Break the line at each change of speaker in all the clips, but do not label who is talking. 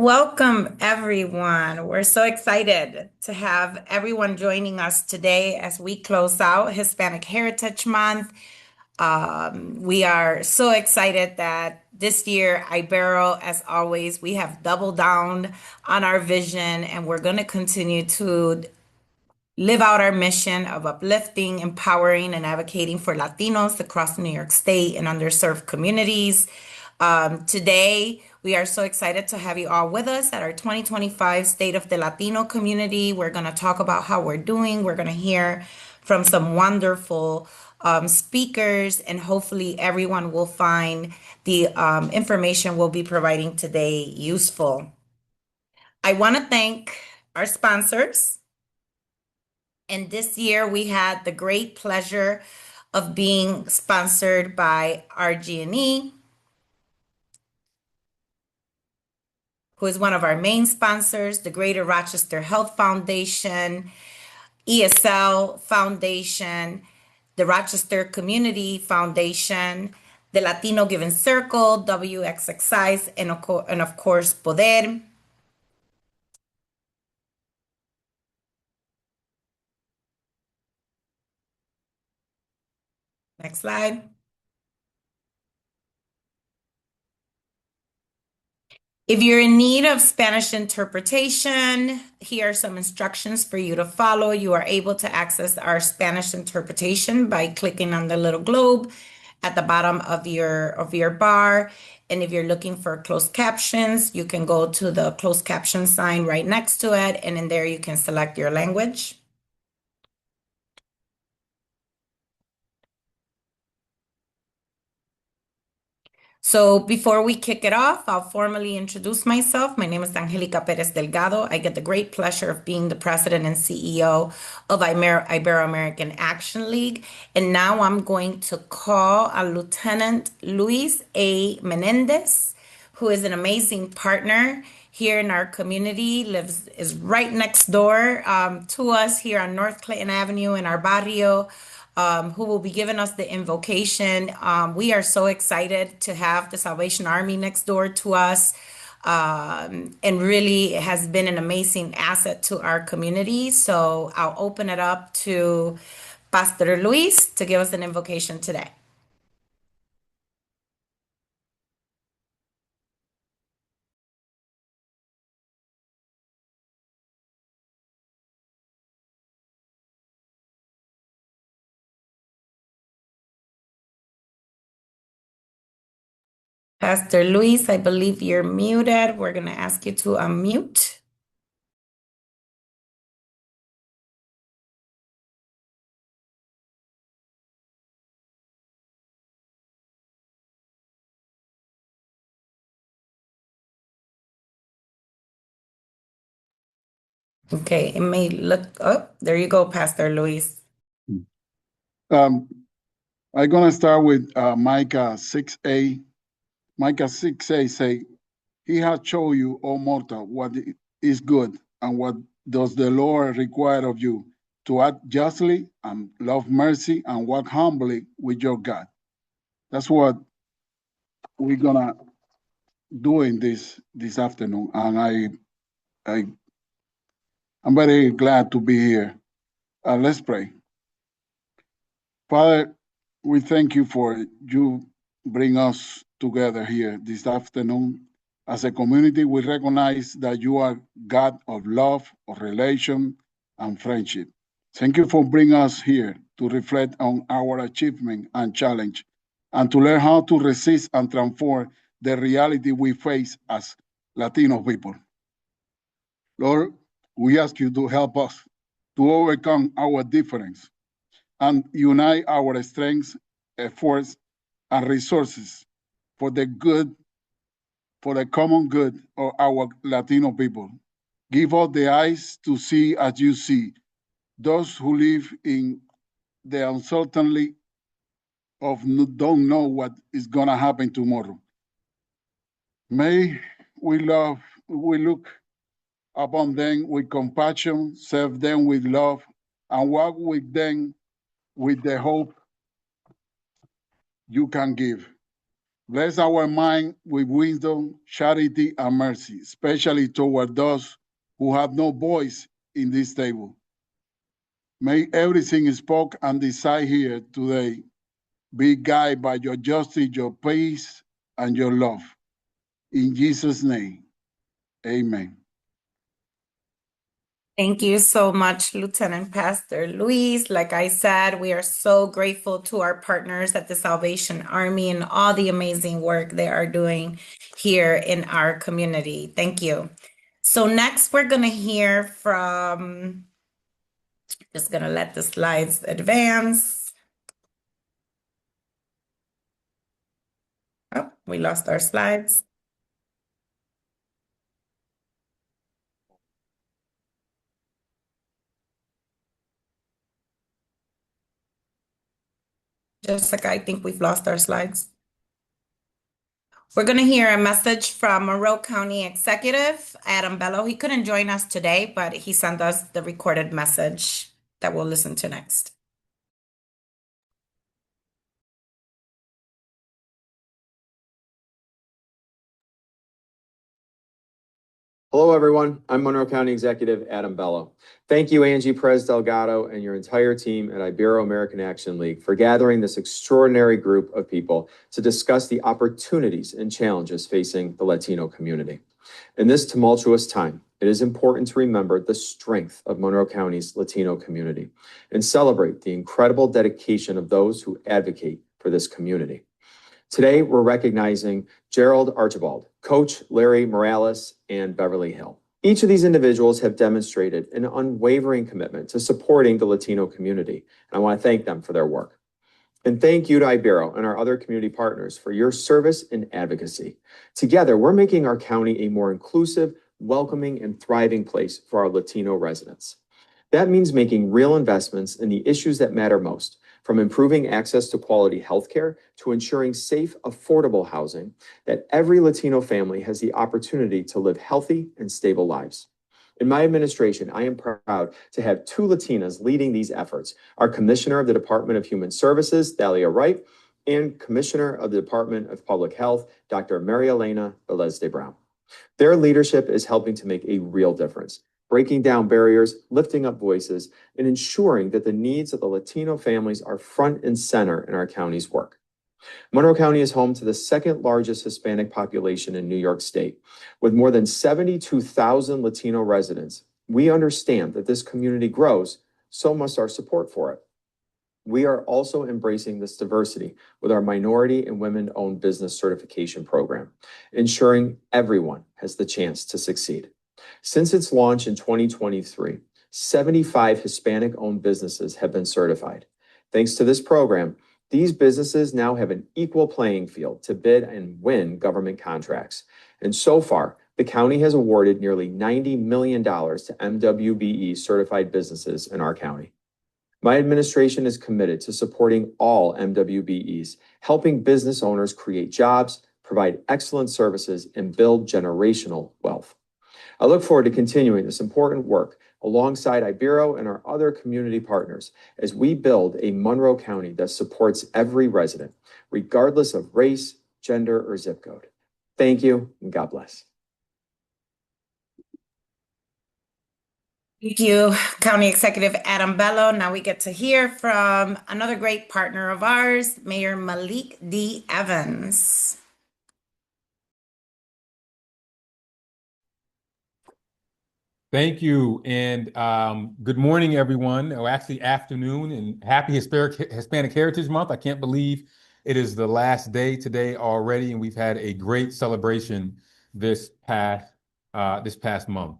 Welcome, everyone. We're so excited to have everyone joining us today as we close out Hispanic Heritage Month. We are so excited that this year, Ibero, as always, we have doubled down on our vision and we're going to continue to live out our mission of uplifting, empowering, and advocating for Latinos across New York State and underserved communities. Today, we are so excited to have you all with us at our 2025 State of the Latino Community. We're going to talk about how we're doing. We're going to hear from some wonderful speakers, and hopefully everyone will find the information we'll be providing today useful. I want to thank our sponsors. And this year we had the great pleasure of being sponsored by RG&E, who is one of our main sponsors, the Greater Rochester Health Foundation, ESL Foundation, the Rochester Community Foundation, the Latino Giving Circle, WXXI, and of course, Poder. Next slide. If you're in need of Spanish interpretation, here are some instructions for you to follow. You are able to access our Spanish interpretation by clicking on the little globe at the bottom of your bar. And if you're looking for closed captions, you can go to the closed caption sign right next to it. And in there, you can select your language. So before we kick it off, I'll formally introduce myself. My name is Angelica Perez Delgado. I get the great pleasure of being the president and CEO of Ibero American Action League. And now I'm going to call on Lieutenant Luis A. Menendez, who is an amazing partner here in our community, is right next door to us here on North Clayton Avenue in our barrio. Who will be giving us the invocation. We are so excited to have the Salvation Army next door to us. And really it has been an amazing asset to our community. So I'll open it up to Pastor Luis to give us an invocation today. Pastor Luis, I believe you're muted. We're going to ask you to unmute. Okay, it may look up. There you go, Pastor Luis.
I'm going to start with Micah 6:8. Micah 6:8 say, He has shown you, O mortal, what is good, and what does the Lord require of you, to act justly and love mercy and walk humbly with your God. That's what we're going to do in this afternoon. And I'm very glad to be here. Let's pray. Father, we thank you for you bring us together here this afternoon. As a community, we recognize that you are God of love, of relation, and friendship. Thank you for bringing us here to reflect on our achievement and challenge, and to learn how to resist and transform the reality we face as Latino people. Lord, we ask you to help us to overcome our difference and unite our strengths, efforts, and resources for the common good of our Latino people. Give us the eyes to see as you see, those who live in the uncertainty of don't know what is gonna happen tomorrow. May we look upon them with compassion, serve them with love, and walk with them with the hope you can give. Bless our mind with wisdom, charity, and mercy, especially toward those who have no voice in this table. May everything spoke and decided here today be guided by your justice, your peace, and your love. In Jesus' name, amen.
Thank you so much, Lieutenant Pastor Luis. Like I said, we are so grateful to our partners at the Salvation Army and all the amazing work they are doing here in our community. Thank you. So next, we're going to hear from, just going to let the slides advance. Oh, we lost our slides. Jessica, I think we've lost our slides. We're going to hear a message from Monroe County Executive Adam Bello. He couldn't join us today, but he sent us the recorded message that we'll listen to next.
Hello, everyone. I'm Monroe County Executive Adam Bello. Thank you, Angie Perez Delgado, and your entire team at Ibero American Action League for gathering this extraordinary group of people to discuss the opportunities and challenges facing the Latino community. In this tumultuous time, it is important to remember the strength of Monroe County's Latino community and celebrate the incredible dedication of those who advocate for this community. Today, we're recognizing Gerald Archibald, Coach Larry Morales, and Beverly Hill. Each of these individuals have demonstrated an unwavering commitment to supporting the Latino community, and I want to thank them for their work. And thank you to Ibero and our other community partners for your service and advocacy. Together, we're making our county a more inclusive, welcoming, and thriving place for our Latino residents. That means making real investments in the issues that matter most, from improving access to quality healthcare to ensuring safe, affordable housing, that every Latino family has the opportunity to live healthy and stable lives. In my administration, I am proud to have two Latinas leading these efforts, our Commissioner of the Department of Human Services, Thalia Wright, and Commissioner of the Department of Public Health, Dr. Maria Elena Velez de Brown. Their leadership is helping to make a real difference, breaking down barriers, lifting up voices, and ensuring that the needs of the Latino families are front and center in our county's work. Monroe County is home to the second largest Hispanic population in New York State. With more than 72,000 Latino residents, we understand that this community grows, so must our support for it. We are also embracing this diversity with our minority and women-owned business certification program, ensuring everyone has the chance to succeed. Since its launch in 2023, 75 Hispanic-owned businesses have been certified. Thanks to this program, these businesses now have an equal playing field to bid and win government contracts. And so far, the county has awarded nearly $90 million to MWBE certified businesses in our county. My administration is committed to supporting all MWBEs, helping business owners create jobs, provide excellent services, and build generational wealth. I look forward to continuing this important work alongside Ibero and our other community partners as we build a Monroe County that supports every resident, regardless of race, gender, or zip code. Thank you, and God bless.
Thank you, County Executive Adam Bello. Now we get to hear from another great partner of ours, Mayor Malik D. Evans.
Thank you, and good morning, everyone. Or actually, afternoon, and happy Hispanic Heritage Month. I can't believe it is the last day today already, and we've had a great celebration this past month.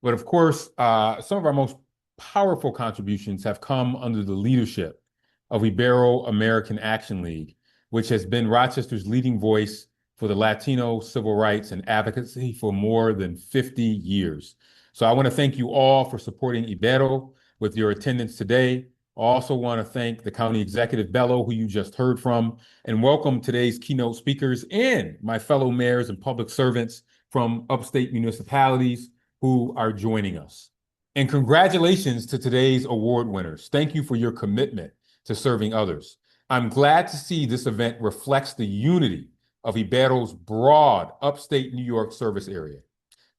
But of course, some of our most powerful contributions have come under the leadership of Ibero American Action League, which has been Rochester's leading voice for the Latino civil rights and advocacy for more than 50 years. So I want to thank you all for supporting Ibero with your attendance today. I also want to thank the County Executive Bello, who you just heard from, and welcome today's keynote speakers and my fellow mayors and public servants from upstate municipalities who are joining us. And congratulations to today's award winners. Thank you for your commitment to serving others. I'm glad to see this event reflects the unity of Ibero's broad upstate New York service area.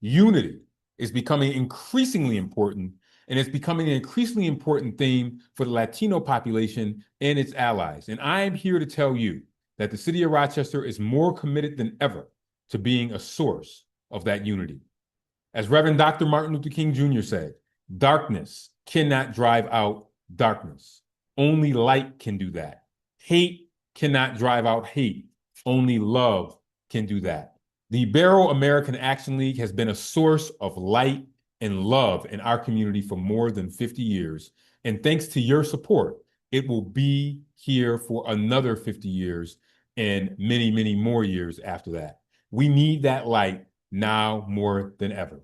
Unity is becoming increasingly important, and it's becoming an increasingly important theme for the Latino population and its allies. And I am here to tell you that the city of Rochester is more committed than ever to being a source of that unity. As Reverend Dr. Martin Luther King Jr. said, darkness cannot drive out darkness. Only light can do that. Hate cannot drive out hate. Only love can do that. The Ibero American Action League has been a source of light and love in our community for more than 50 years. And thanks to your support, it will be here for another 50 years and many, many more years after that. We need that light now more than ever.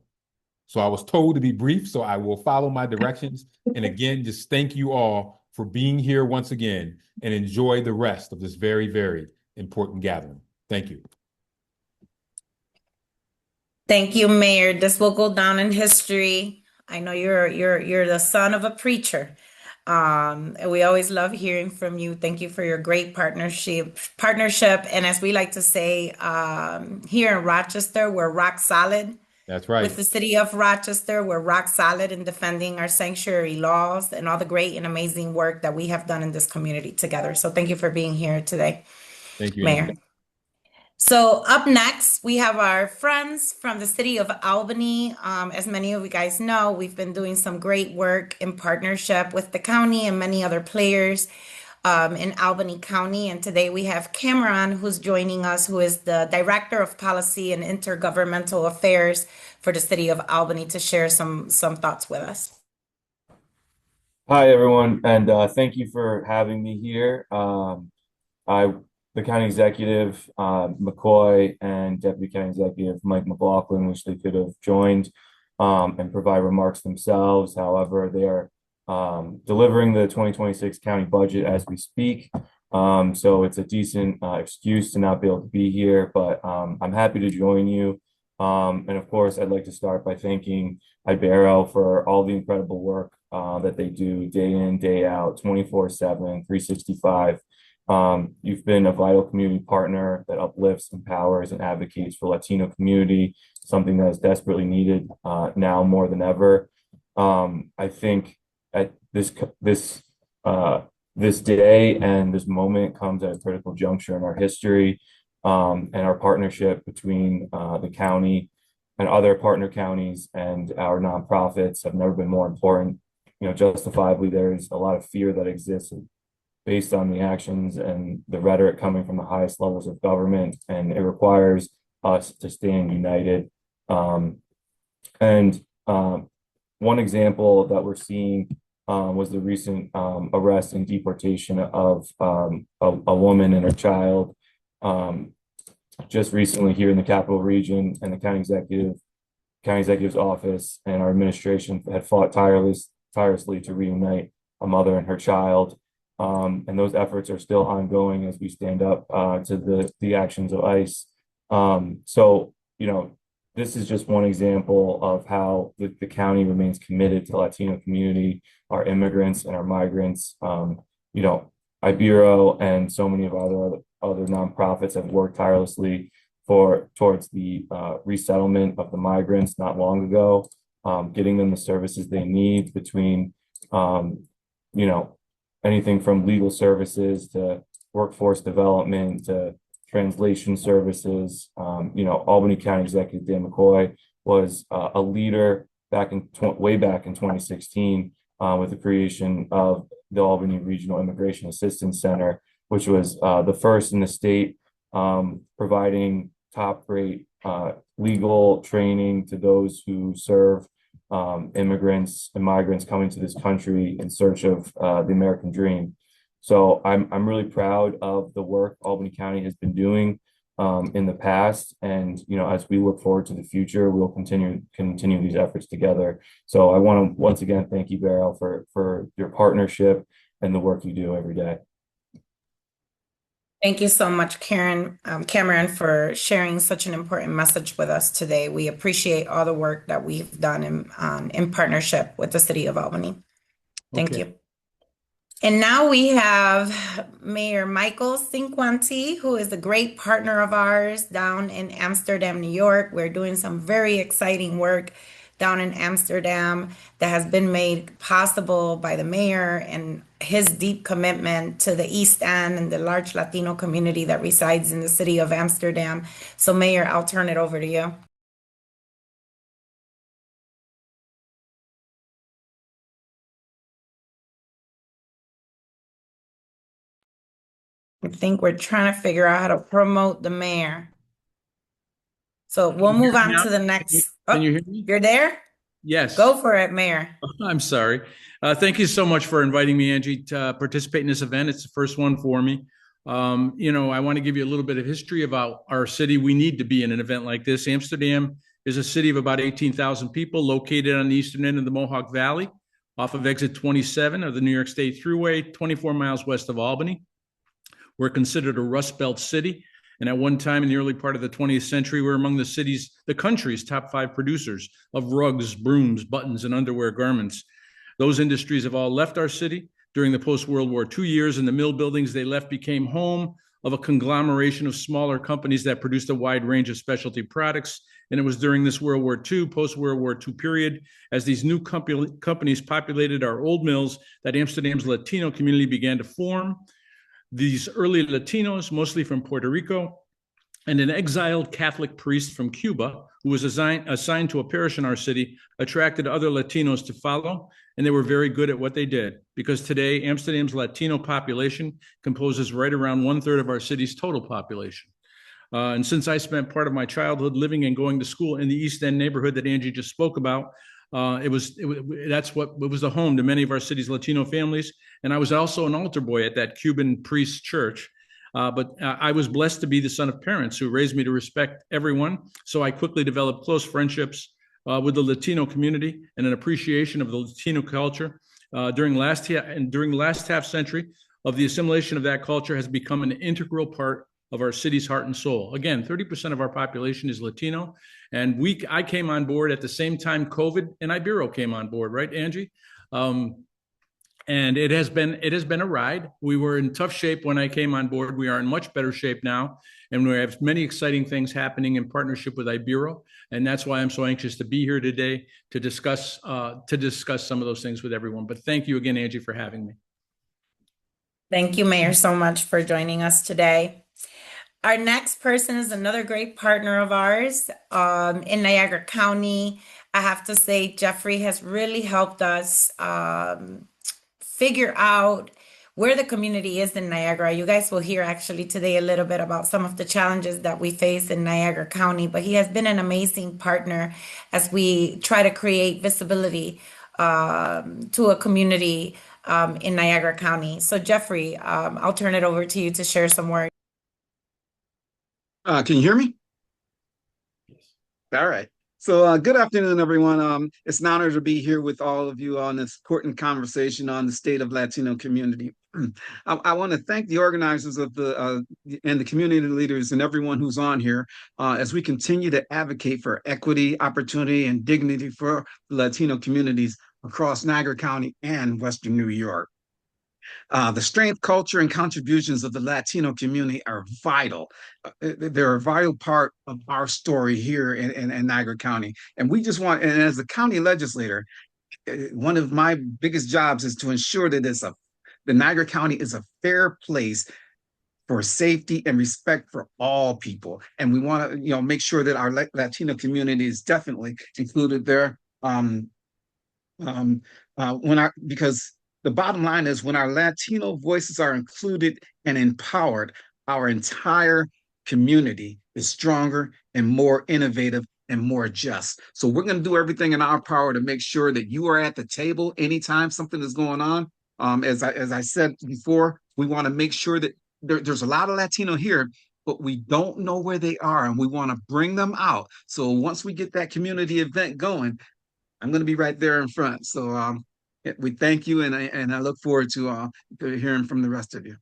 So I was told to be brief, so I will follow my directions. And again, just thank you all for being here once again, and enjoy the rest of this very, very important gathering. Thank you.
Thank you, Mayor. This will go down in history. I know you're the son of a preacher. And we always love hearing from you. Thank you for your great partnership. And as we like to say, here in Rochester, we're rock solid.
That's right.
With the city of Rochester, we're rock solid in defending our sanctuary laws and all the great and amazing work that we have done in this community together. So thank you for being here today.
Thank you,
Mayor.
Andy.
So up next, we have our friends from the city of Albany. As many of you guys know, we've been doing some great work in partnership with the county and many other players in Albany County. And today we have Cameron, who's joining us, who is the Director of Policy and Intergovernmental Affairs for the city of Albany, to share some thoughts with us.
Hi, everyone, and thank you for having me here. The county executive, McCoy, and deputy county executive, Mike McLaughlin, wish they could have joined and provide remarks themselves. However, they are delivering the 2026 county budget as we speak. So it's a decent excuse to not be able to be here, but I'm happy to join you. And of course, I'd like to start by thanking Ibero for all the incredible work that they do day in, day out, 24/7, 365. You've been a vital community partner that uplifts, empowers, and advocates for Latino community, something that is desperately needed now more than ever. I think at this day and this moment comes at a critical juncture in our history, and our partnership between the county and other partner counties and our nonprofits have never been more important. You know, justifiably, there's a lot of fear that exists based on the actions and the rhetoric coming from the highest levels of government, and it requires us to stand united. One example that we're seeing was the recent arrest and deportation of a woman and her child just recently here in the Capital Region, and the county executive's office and our administration had fought tirelessly to reunite a mother and her child. And those efforts are still ongoing as we stand up to the actions of ICE. So, you know, this is just one example of how the county remains committed to the Latino community, our immigrants and our migrants. You know, Ibero and so many of our other nonprofits have worked tirelessly towards the resettlement of the migrants not long ago, getting them the services they need between, you know, anything from legal services to workforce development to translation services. You know, Albany County Executive Dan McCoy was a leader way back in 2016 with the creation of the Albany Regional Immigration Assistance Center, which was the first in the state, providing top-rate legal training to those who serve immigrants and migrants coming to this country in search of the American dream. So I'm really proud of the work Albany County has been doing in the past, and you know, as we look forward to the future, we'll continue these efforts together. So I want to once again thank you, Beryl, for your partnership and the work you do every day.
Thank you so much, Cameron, for sharing such an important message with us today. We appreciate all the work that we've done in partnership with the city of Albany. Thank you. And now we have Mayor Michael Cinquanti, who is a great partner of ours down in Amsterdam, New York. We're doing some very exciting work down in Amsterdam that has been made possible by the mayor and his deep commitment to the East End and the large Latino community that resides in the city of Amsterdam. So, Mayor, I'll turn it over to you. I think we're trying to figure out how to promote the mayor. So we'll move on to the next.
Can you
Oh,
hear me?
you're there?
Yes.
Go for it, Mayor.
I'm sorry. Thank you so much for inviting me, Angie, to participate in this event. It's the first one for me. I want to give you a little bit of history about our city. We need to be in an event like this. Amsterdam is a city of about 18,000 people located on the eastern end of the Mohawk Valley off of exit 27 of the New York State Thruway, 24 miles west of Albany. We're considered a Rust Belt city. And at one time in the early part of the 20th century, we're among the country's top 5 producers of rugs, brooms, buttons, and underwear garments. Those industries have all left our city during the post-World War II years, and the mill buildings they left became home of a conglomeration of smaller companies that produced a wide range of specialty products. And it was during this World War II, post-World War II period, as these new companies populated our old mills, that Amsterdam's Latino community began to form. These early Latinos, mostly from Puerto Rico, and an exiled Catholic priest from Cuba, who was assigned to a parish in our city, attracted other Latinos to follow, and they were very good at what they did, because today Amsterdam's Latino population composes right around 1/3 of our city's total population. And since I spent part of my childhood living and going to school in the East End neighborhood that Angie just spoke about, it was the home to many of our city's Latino families. And I was also an altar boy at that Cuban priest church. But I was blessed to be the son of parents who raised me to respect everyone. So I quickly developed close friendships with the Latino community and an appreciation of the Latino culture. During the last half century of the assimilation of that culture has become an integral part of our city's heart and soul. Again, 30% of our population is Latino. And I came on board at the same time COVID and Ibero came on board, right, Angie? And it has been a ride. We were in tough shape when I came on board. We are in much better shape now, and we have many exciting things happening in partnership with Ibero. And that's why I'm so anxious to be here today to discuss some of those things with everyone. But thank you again, Angie, for having me.
Thank you, Mayor, so much for joining us today. Our next person is another great partner of ours in Niagara County. I have to say, Jeffrey has really helped us figure out where the community is in Niagara. You guys will hear actually today a little bit about some of the challenges that we face in Niagara County, but he has been an amazing partner as we try to create visibility to a community in Niagara County. So Jeffrey, I'll turn it over to you to share some words.
Can you hear me? Yes. All right. So good afternoon, everyone. It's an honor to be here with all of you on this important conversation on the state of Latino community. I want to thank the organizers of and the community leaders and everyone who's on here as we continue to advocate for equity, opportunity, and dignity for Latino communities across Niagara County and Western New York. The strength, culture, and contributions of the Latino community are vital. They're a vital part of our story here in Niagara County. And we just want, and as a county legislator, one of my biggest jobs is to ensure that the Niagara County is a fair place for safety and respect for all people. And we want to, make sure that our Latino community is definitely included there. Because the bottom line is when our Latino voices are included and empowered, our entire community is stronger and more innovative and more just. So we're going to do everything in our power to make sure that you are at the table anytime something is going on. As I said before, we want to make sure that there's a lot of Latino here, but we don't know where they are, and we want to bring them out. So once we get that community event going, I'm going to be right there in front. So we thank you, and I look forward to hearing from the rest of you.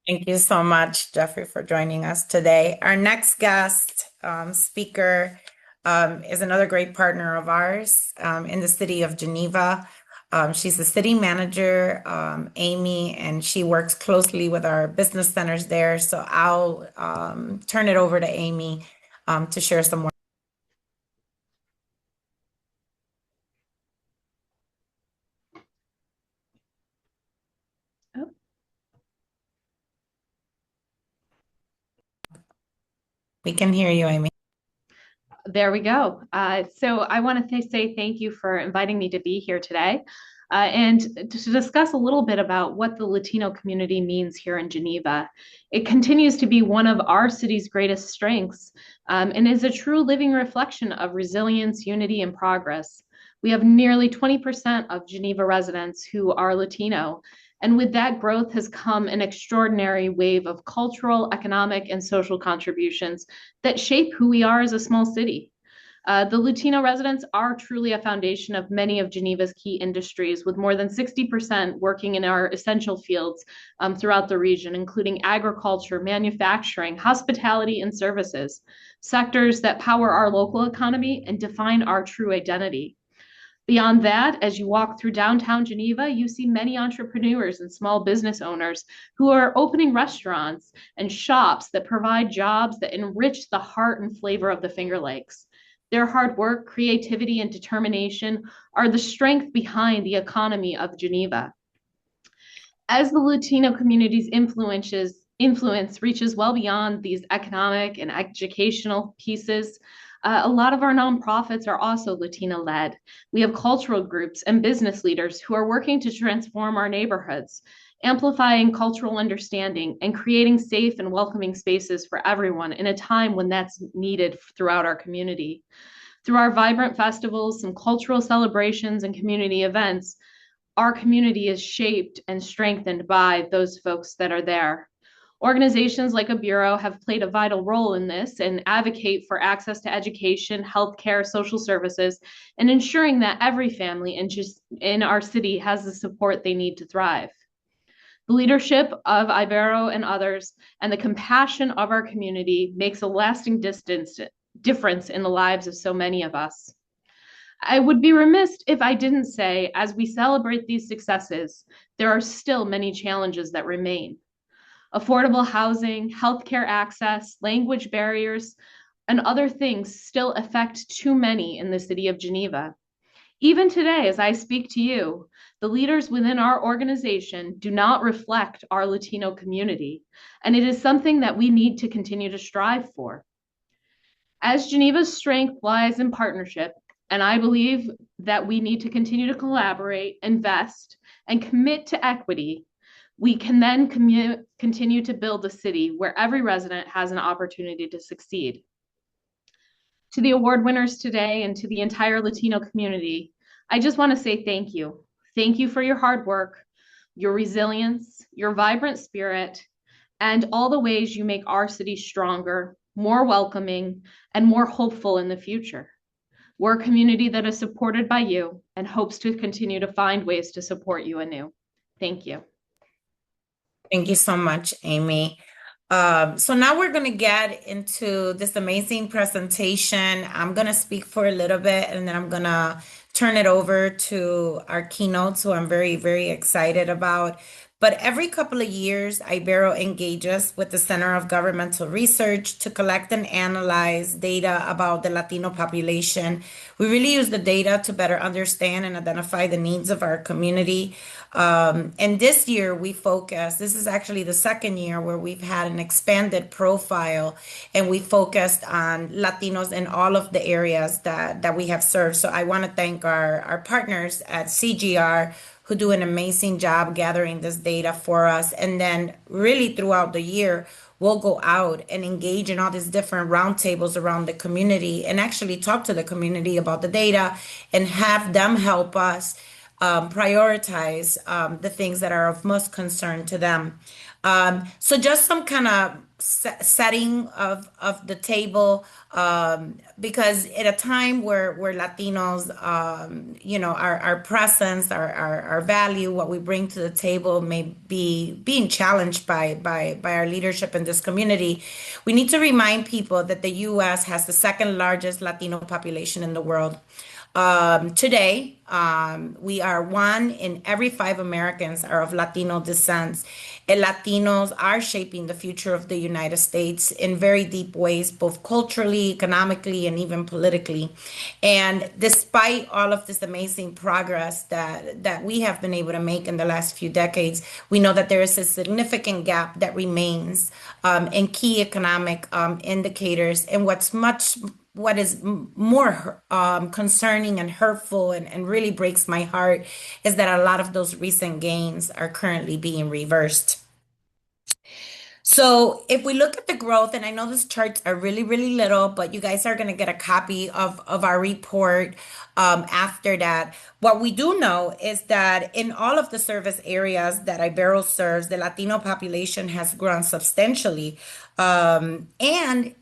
Thank you so much, Jeffrey, for joining us today. Our next guest speaker is another great partner of ours in the city of Geneva. She's the city manager, Amy, and she works closely with our business centers there. So I'll turn it over to Amy to share some more. We can hear you, Amy.
There we go. So I want to say thank you for inviting me to be here today and to discuss a little bit about what the Latino community means here in Geneva. It continues to be one of our city's greatest strengths and is a true living reflection of resilience, unity, and progress. We have nearly 20% of Geneva residents who are Latino. And with that growth has come an extraordinary wave of cultural, economic, and social contributions that shape who we are as a small city. The Latino residents are truly a foundation of many of Geneva's key industries, with more than 60% working in our essential fields throughout the region, including agriculture, manufacturing, hospitality, and services, sectors that power our local economy and define our true identity. Beyond that, as you walk through downtown Geneva, you see many entrepreneurs and small business owners who are opening restaurants and shops that provide jobs that enrich the heart and flavor of the Finger Lakes. Their hard work, creativity, and determination are the strength behind the economy of Geneva. As the Latino community's influence reaches well beyond these economic and educational pieces, a lot of our nonprofits are also Latino-led. We have cultural groups and business leaders who are working to transform our neighborhoods, amplifying cultural understanding and creating safe and welcoming spaces for everyone in a time when that's needed throughout our community. Through our vibrant festivals, some cultural celebrations, and community events, our community is shaped and strengthened by those folks that are there. Organizations like Ibero have played a vital role in this and advocate for access to education, healthcare, social services, and ensuring that every family in our city has the support they need to thrive. The leadership of Ibero and others and the compassion of our community makes a lasting difference in the lives of so many of us. I would be remiss if I didn't say, as we celebrate these successes, there are still many challenges that remain. Affordable housing, healthcare access, language barriers, and other things still affect too many in the city of Geneva. Even today, as I speak to you, the leaders within our organization do not reflect our Latino community, and it is something that we need to continue to strive for. As Geneva's strength lies in partnership, and I believe that we need to continue to collaborate, invest, and commit to equity, we can then continue to build a city where every resident has an opportunity to succeed. To the award winners today and to the entire Latino community, I just want to say thank you. Thank you for your hard work, your resilience, your vibrant spirit, and all the ways you make our city stronger, more welcoming, and more hopeful in the future. We're a community that is supported by you and hopes to continue to find ways to support you anew. Thank you.
Thank you so much, Amy. So now we're going to get into this amazing presentation. I'm going to speak for a little bit and then I'm going to turn it over to our keynotes, who I'm very, very excited about. But every couple of years, Ibero engages with the Center of Governmental Research to collect and analyze data about the Latino population. We really use the data to better understand and identify the needs of our community. And this year we this is actually the second year where we've had an expanded profile and we focused on Latinos in all of the areas that we have served. So I want to thank our partners at CGR who do an amazing job gathering this data for us. And then really throughout the year, we'll go out and engage in all these different roundtables around the community and actually talk to the community about the data and have them help us prioritize the things that are of most concern to them. So just some kind of setting of the table, because at a time where Latinos, our presence, our value, what we bring to the table may be being challenged by our leadership in this community, we need to remind people that the U.S. has the second largest Latino population in the world. Today, we are 1 in every 5 Americans are of Latino descent, and Latinos are shaping the future of the United States in very deep ways, both culturally, economically, and even politically. And despite all of this amazing progress that we have been able to make in the last few decades, we know that there is a significant gap that remains in key economic indicators. And what is more concerning and hurtful and really breaks my heart is that a lot of those recent gains are currently being reversed. So if we look at the growth, and I know these charts are really, really little, but you guys are going to get a copy of our report after that. What we do know is that in all of the service areas that Ibero serves, the Latino population has grown substantially. And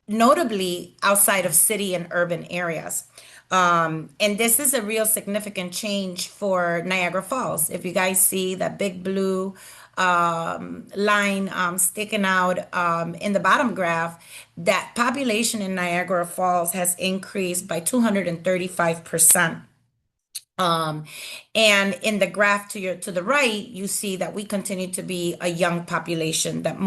notably outside of city and urban areas. And this is a real significant change for Niagara Falls. If you guys see that big blue line sticking out in the bottom graph, that population in Niagara Falls has increased by 235%. And in the graph to the right, you see that we continue to be a young population, that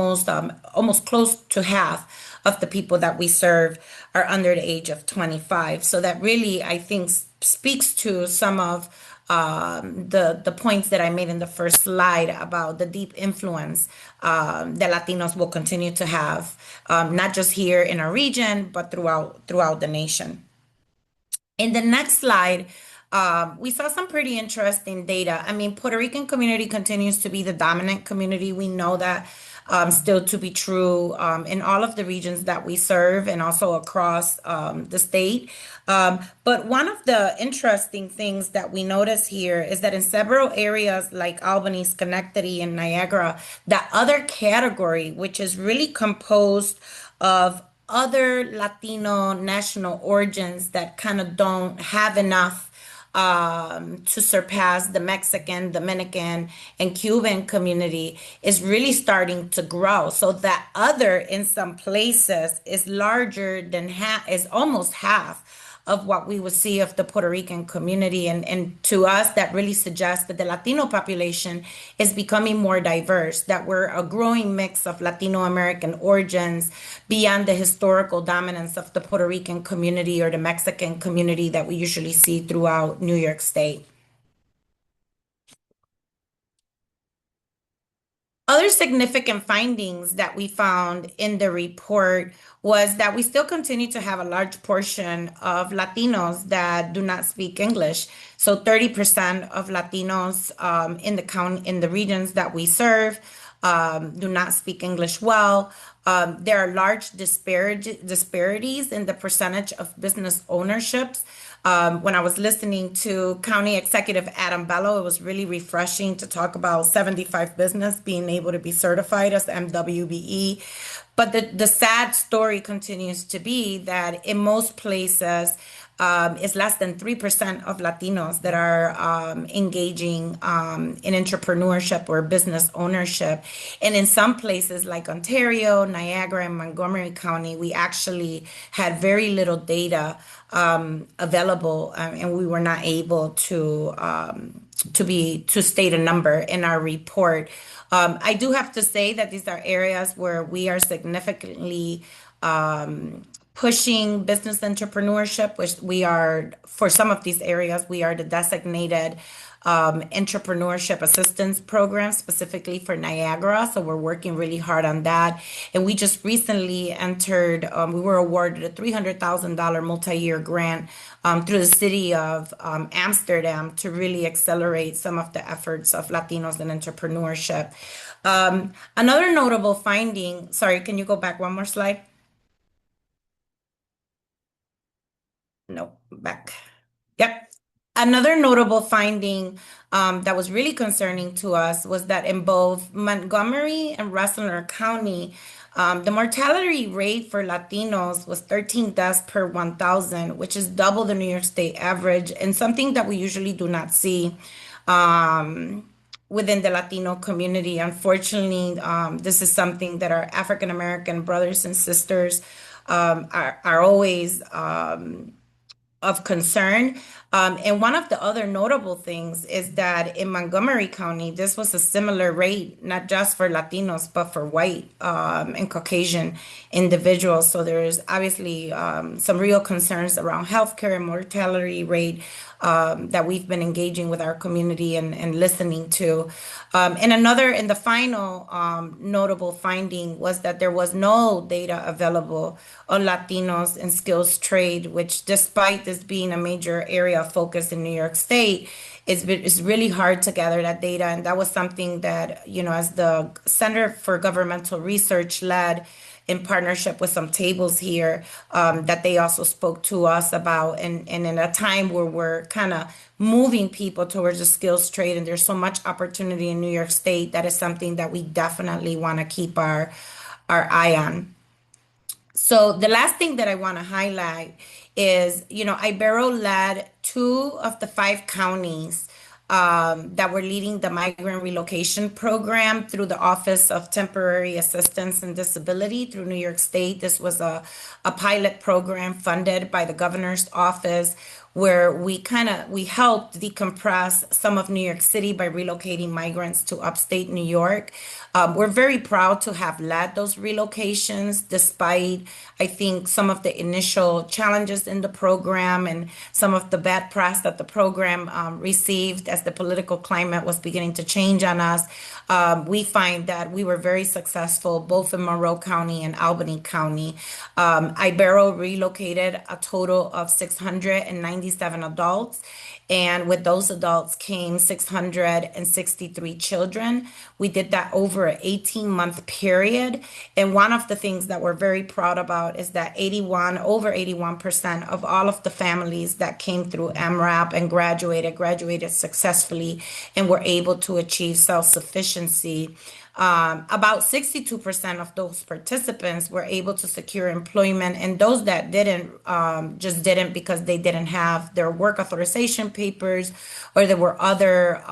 almost close to half of the people that we serve are under the age of 25. So that really, I think, speaks to some of the points that I made in the first slide about the deep influence that Latinos will continue to have, not just here in our region, but throughout the nation. In the next slide, we saw some pretty interesting data. I mean, Puerto Rican community continues to be the dominant community. We know that still to be true in all of the regions that we serve and also across the state. But one of the interesting things that we notice here is that in several areas like Albany, Schenectady, and Niagara, that other category, which is really composed of other Latino national origins that kind of don't have enough to surpass the Mexican, Dominican, and Cuban community, is really starting to grow. So that other in some places is larger than is almost half of what we would see of the Puerto Rican community. And to us, that really suggests that the Latino population is becoming more diverse, that we're a growing mix of Latino American origins beyond the historical dominance of the Puerto Rican community or the Mexican community that we usually see throughout New York State. Other significant findings that we found in the report was that we still continue to have a large portion of Latinos that do not speak English. So 30% of Latinos in the regions that we serve do not speak English well. There are large disparities in the percentage of business ownerships. When I was listening to County Executive Adam Bello, it was really refreshing to talk about 75 business being able to be certified as MWBE. But the sad story continues to be that in most places, it's less than 3% of Latinos that are engaging in entrepreneurship or business ownership. And in some places like Ontario, Niagara, and Montgomery County, we actually had very little data available, and we were not able to state a number in our report. I do have to say that these are areas where we are significantly pushing business entrepreneurship, which we are, for some of these areas, we are the designated entrepreneurship assistance program specifically for Niagara. So we're working really hard on that. And we just recently entered, we were awarded a $300,000 multi-year grant through the city of Amsterdam to really accelerate some of the efforts of Latinos in entrepreneurship. Another notable finding, sorry, can you go back one more slide? No, back. Yep. Another notable finding that was really concerning to us was that in both Montgomery and Rensselaer County, the mortality rate for Latinos was 13 deaths per 1,000, which is double the New York State average, and something that we usually do not see within the Latino community. Unfortunately, this is something that our African American brothers and sisters are always of concern. And one of the other notable things is that in Montgomery County, this was a similar rate, not just for Latinos, but for white and Caucasian individuals. So there's obviously some real concerns around healthcare and mortality rate that we've been engaging with our community and listening to. And the final notable finding was that there was no data available on Latinos in skills trade, which despite this being a major area of focus in New York State, it's really hard to gather that data. And that was something that, as the Center for Governmental Research led in partnership with some tables here, that they also spoke to us about. And in a time where we're kind of moving people towards the skills trade and there's so much opportunity in New York State, that is something that we definitely want to keep our eye on. So the last thing that I want to highlight is, Ibero led 2 of the 5 counties that were leading the migrant relocation program through the Office of Temporary Assistance and Disability through New York State. This was a pilot program funded by the governor's office, where we helped decompress some of New York City by relocating migrants to upstate New York. We're very proud to have led those relocations, despite, I think, some of the initial challenges in the program and some of the bad press that the program received as the political climate was beginning to change on us. We find that we were very successful both in Monroe County and Albany County. Ibero relocated a total of 697 adults, and with those adults came 663 children. We did that over an 18-month period. And one of the things that we're very proud about is that over 81% of all of the families that came through MRAP and graduated successfully and were able to achieve self-sufficiency. About 62% of those participants were able to secure employment, and those that didn't, just didn't because they didn't have their work authorization papers, or there were other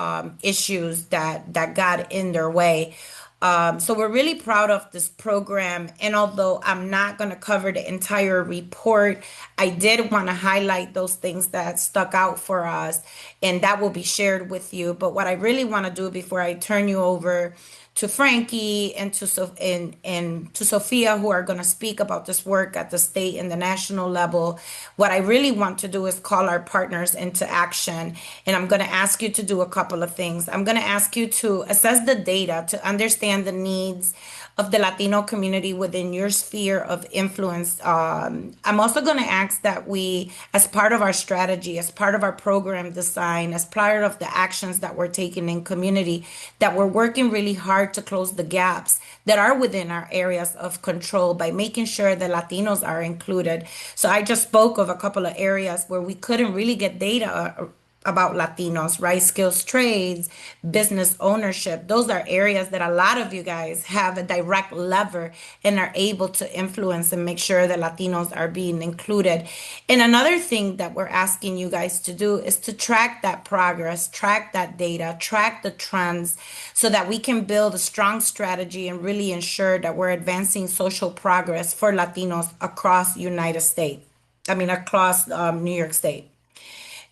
issues that got in their way. So we're really proud of this program. And although I'm not going to cover the entire report, I did want to highlight those things that stuck out for us, and that will be shared with you. But what I really want to do before I turn you over to Frankie and to Sophia, who are going to speak about this work at the state and the national level, what I really want to do is call our partners into action. And I'm going to ask you to do a couple of things. I'm going to ask you to assess the data to understand the needs of the Latino community within your sphere of influence. I'm also going to ask that we, as part of our strategy, as part of our program design, as part of the actions that we're taking in community, that we're working really hard to close the gaps that are within our areas of control by making sure that Latinos are included. So I just spoke of a couple of areas where we couldn't really get data about Latinos, right? Skills trades, business ownership. Those are areas that a lot of you guys have a direct lever and are able to influence and make sure that Latinos are being included. And another thing that we're asking you guys to do is to track that progress, track that data, track the trends, so that we can build a strong strategy and really ensure that we're advancing social progress for Latinos across across New York State.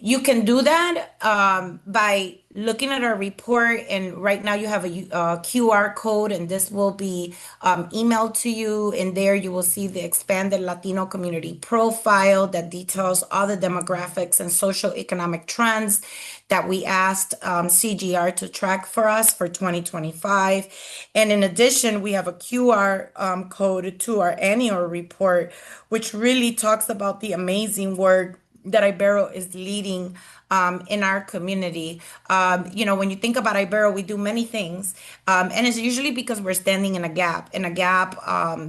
You can do that by looking at our report, and right now you have a QR code, and this will be emailed to you. And there you will see the expanded Latino community profile that details all the demographics and socioeconomic trends that we asked CGR to track for us for 2025. And in addition, we have a QR code to our annual report, which really talks about the amazing work that Ibero is leading in our community. When you think about Ibero, we do many things, and it's usually because we're standing in a gap that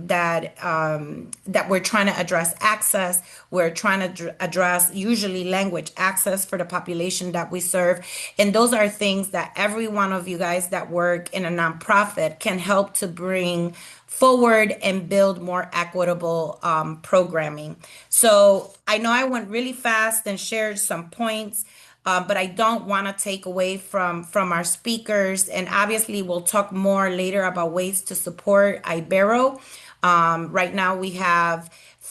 we're trying to address access. We're trying to address usually language access for the population that we serve, and those are things that every one of you guys that work in a nonprofit can help to bring forward and build more equitable programming. So I know I went really fast and shared some points, but I don't want to take away from our speakers. And obviously, we'll talk more later about ways to support Ibero. Right now, we have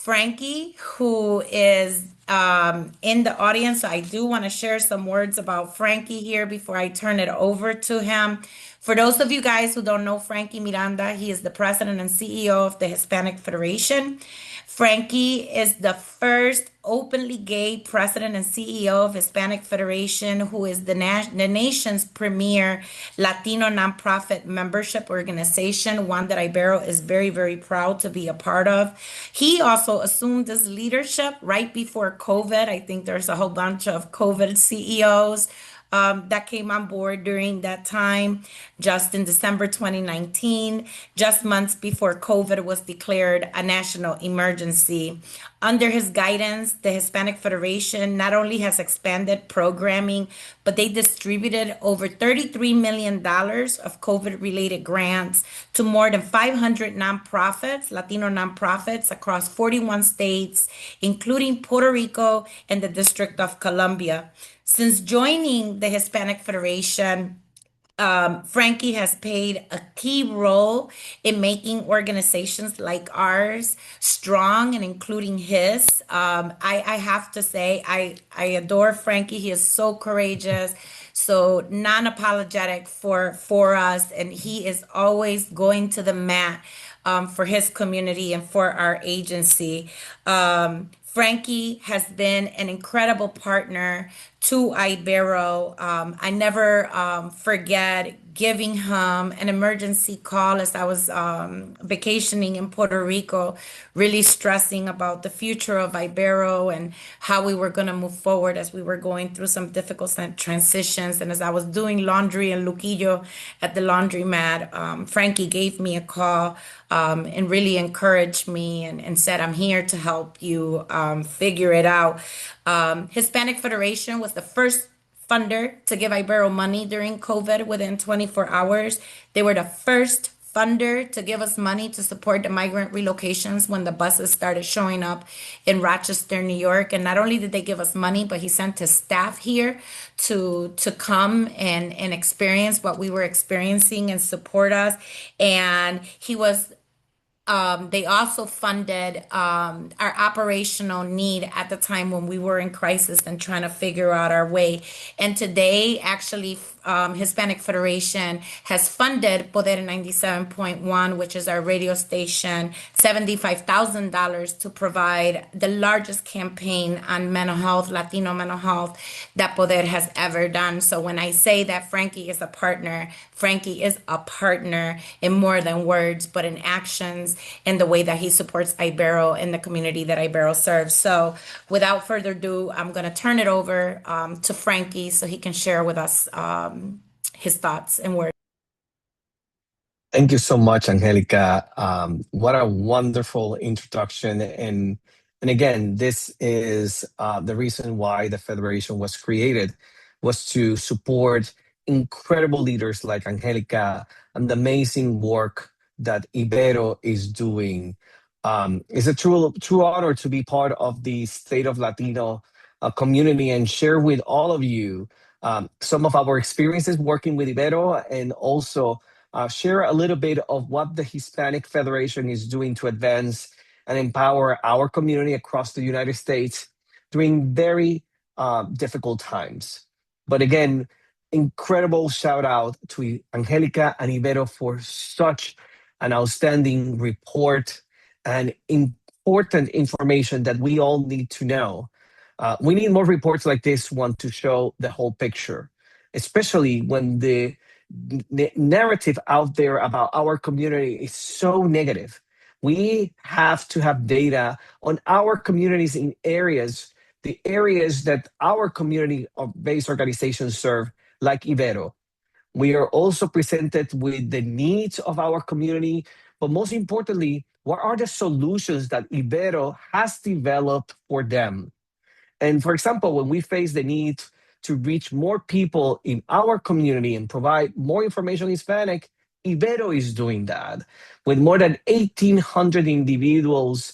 Frankie, who is in the audience. So I do want to share some words about Frankie here before I turn it over to him. For those of you guys who don't know Frankie Miranda, he is the president and CEO of the Hispanic Federation. Frankie is the first openly gay president and CEO of Hispanic Federation, who is the nation's premier Latino nonprofit membership organization, one that Ibero is very, very proud to be a part of. He also assumed this leadership right before COVID. I think there's a whole bunch of COVID CEOs that came on board during that time, just in December 2019, just months before COVID was declared a national emergency. Under his guidance, the Hispanic Federation not only has expanded programming, but they distributed over $33 million of COVID-related grants to more than 500 nonprofits, Latino nonprofits across 41 states, including Puerto Rico and the District of Columbia. Since joining the Hispanic Federation, Frankie has played a key role in making organizations like ours strong and including his. I have to say, I adore Frankie. He is so courageous, so non-apologetic for us, and he is always going to the mat for his community and for our agency. Frankie has been an incredible partner to Ibero. I never forget giving him an emergency call as I was vacationing in Puerto Rico, really stressing about the future of Ibero and how we were going to move forward as we were going through some difficult transitions. And as I was doing laundry in Luquillo at the laundromat, Frankie gave me a call and really encouraged me and said, I'm here to help you figure it out. Hispanic Federation was the first funder to give Ibero money during COVID within 24 hours. They were the first funder to give us money to support the migrant relocations when the buses started showing up in Rochester, New York. And not only did they give us money, but he sent his staff here to come and experience what we were experiencing and support us. And he was they also funded our operational need at the time when we were in crisis and trying to figure out our way. And today, actually, Hispanic Federation has funded Poder 97.1, which is our radio station, $75,000 to provide the largest campaign on mental health, Latino mental health, that Poder has ever done. So when I say that Frankie is a partner, Frankie is a partner in more than words, but in actions, in the way that he supports Ibero and the community that Ibero serves. So without further ado, I'm going to turn it over to Frankie so he can share with us his thoughts and words.
Thank you so much, Angelica. What a wonderful introduction. And again, this is the reason why the Federation was created, was to support incredible leaders like Angelica and the amazing work that Ibero is doing. It's a true honor to be part of the State of Latino community and share with all of you some of our experiences working with Ibero, and also share a little bit of what the Hispanic Federation is doing to advance and empower our community across the United States during very difficult times. But again, incredible shout out to Angelica and Ibero for such an outstanding report and important information that we all need to know. We need more reports like this one to show the whole picture, especially when the narrative out there about our community is so negative. We have to have data on our communities in areas, the areas that our community-based organizations serve, like Ibero. We are also presented with the needs of our community, but most importantly, what are the solutions that Ibero has developed for them? And for example, when we face the need to reach more people in our community and provide more information in Hispanic, Ibero is doing that, with more than 1,800 individuals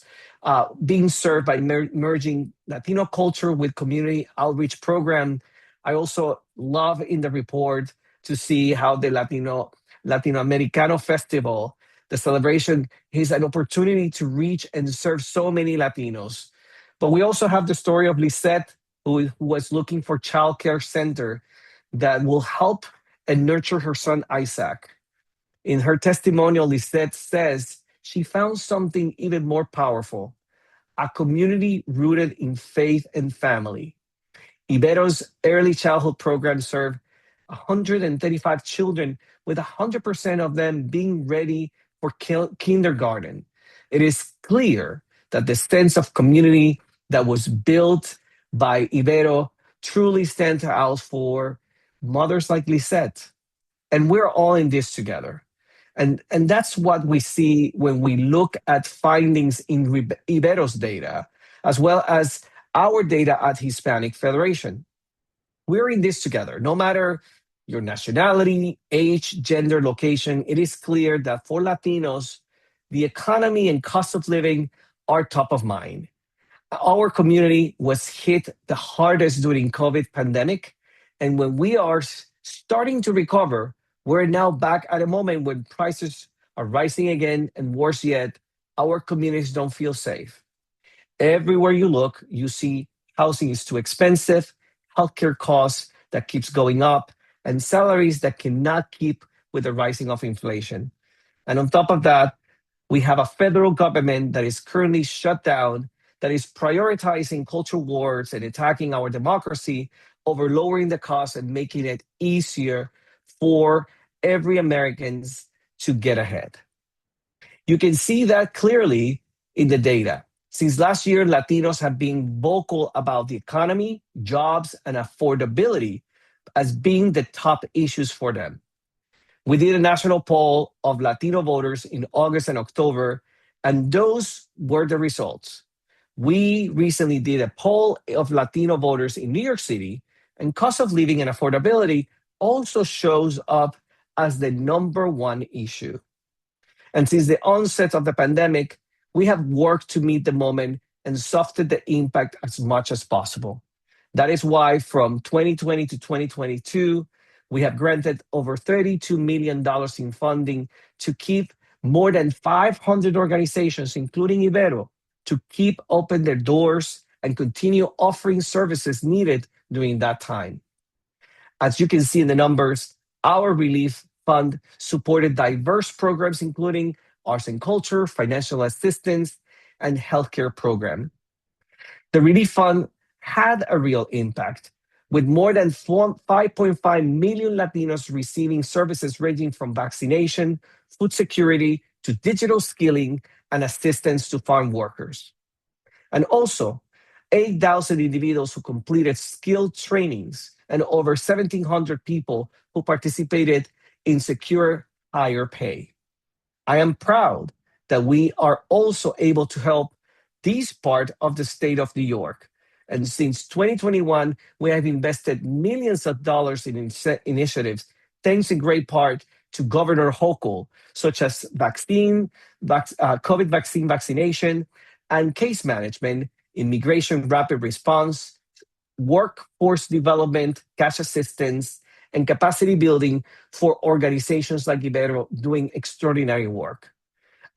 being served by merging Latino culture with community outreach program. I also love in the report to see how the Latino Americano Festival The celebration is an opportunity to reach and serve so many Latinos. But we also have the story of Lisette, who was looking for childcare center that will help and nurture her son, Isaac. In her testimonial, Lisette says she found something even more powerful, a community rooted in faith and family. Ibero's early childhood program served 135 children, with 100% of them being ready for kindergarten. It is clear that the sense of community that was built by Ibero truly stands out for mothers like Lisette. And we're all in this together. And that's what we see when we look at findings in Ibero's data, as well as our data at Hispanic Federation. We're in this together. No matter your nationality, age, gender, location, it is clear that for Latinos, the economy and cost of living are top of mind. Our community was hit the hardest during COVID pandemic. And when we are starting to recover, we're now back at a moment when prices are rising again, and worse yet, our communities don't feel safe. Everywhere you look, you see housing is too expensive, healthcare costs that keeps going up, and salaries that cannot keep with the rising of inflation. And on top of that, we have a federal government that is currently shut down, that is prioritizing culture wars and attacking our democracy over lowering the cost and making it easier for every Americans to get ahead. You can see that clearly in the data. Since last year, Latinos have been vocal about the economy, jobs, and affordability as being the top issues for them. We did a national poll of Latino voters in August and October, and those were the results. We recently did a poll of Latino voters in New York City, and cost of living and affordability also shows up as the #1 issue. And since the onset of the pandemic, we have worked to meet the moment and soften the impact as much as possible. That is why from 2020 to 2022, we have granted over $32 million in funding to keep more than 500 organizations, including Ibero, to keep open their doors and continue offering services needed during that time. As you can see in the numbers, our relief fund supported diverse programs, including arts and culture, financial assistance, and healthcare program. The relief fund had a real impact, with more than 5.5 million Latinos receiving services ranging from vaccination, food security, to digital skilling and assistance to farm workers. And also, 8,000 individuals who completed skilled trainings and over 1,700 people who participated in secure higher pay. I am proud that we are also able to help this part of the state of New York. And since 2021, we have invested millions of dollars in initiatives, thanks in great part to Governor Hochul, such as COVID vaccine vaccination and case management, immigration rapid response, workforce development, cash assistance, and capacity building for organizations like Ibero doing extraordinary work.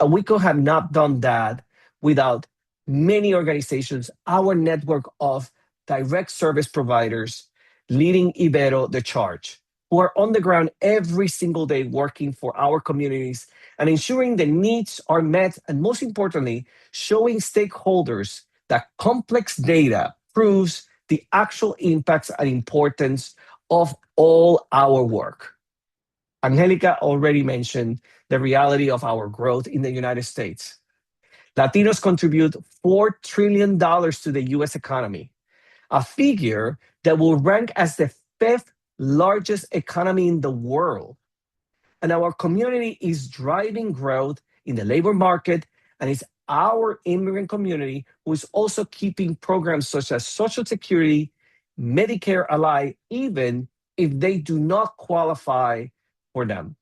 And we could have not done that without many organizations, our network of direct service providers leading Ibero the charge, who are on the ground every single day working for our communities and ensuring the needs are met, and most importantly, showing stakeholders that complex data proves the actual impacts and importance of all our work. Angelica already mentioned the reality of our growth in the United States. Latinos contribute $4 trillion to the US economy, a figure that will rank as the 5th largest economy in the world. And our community is driving growth in the labor market, and it's our immigrant community who is also keeping programs such as Social Security, Medicare alive, even if they do not qualify for them.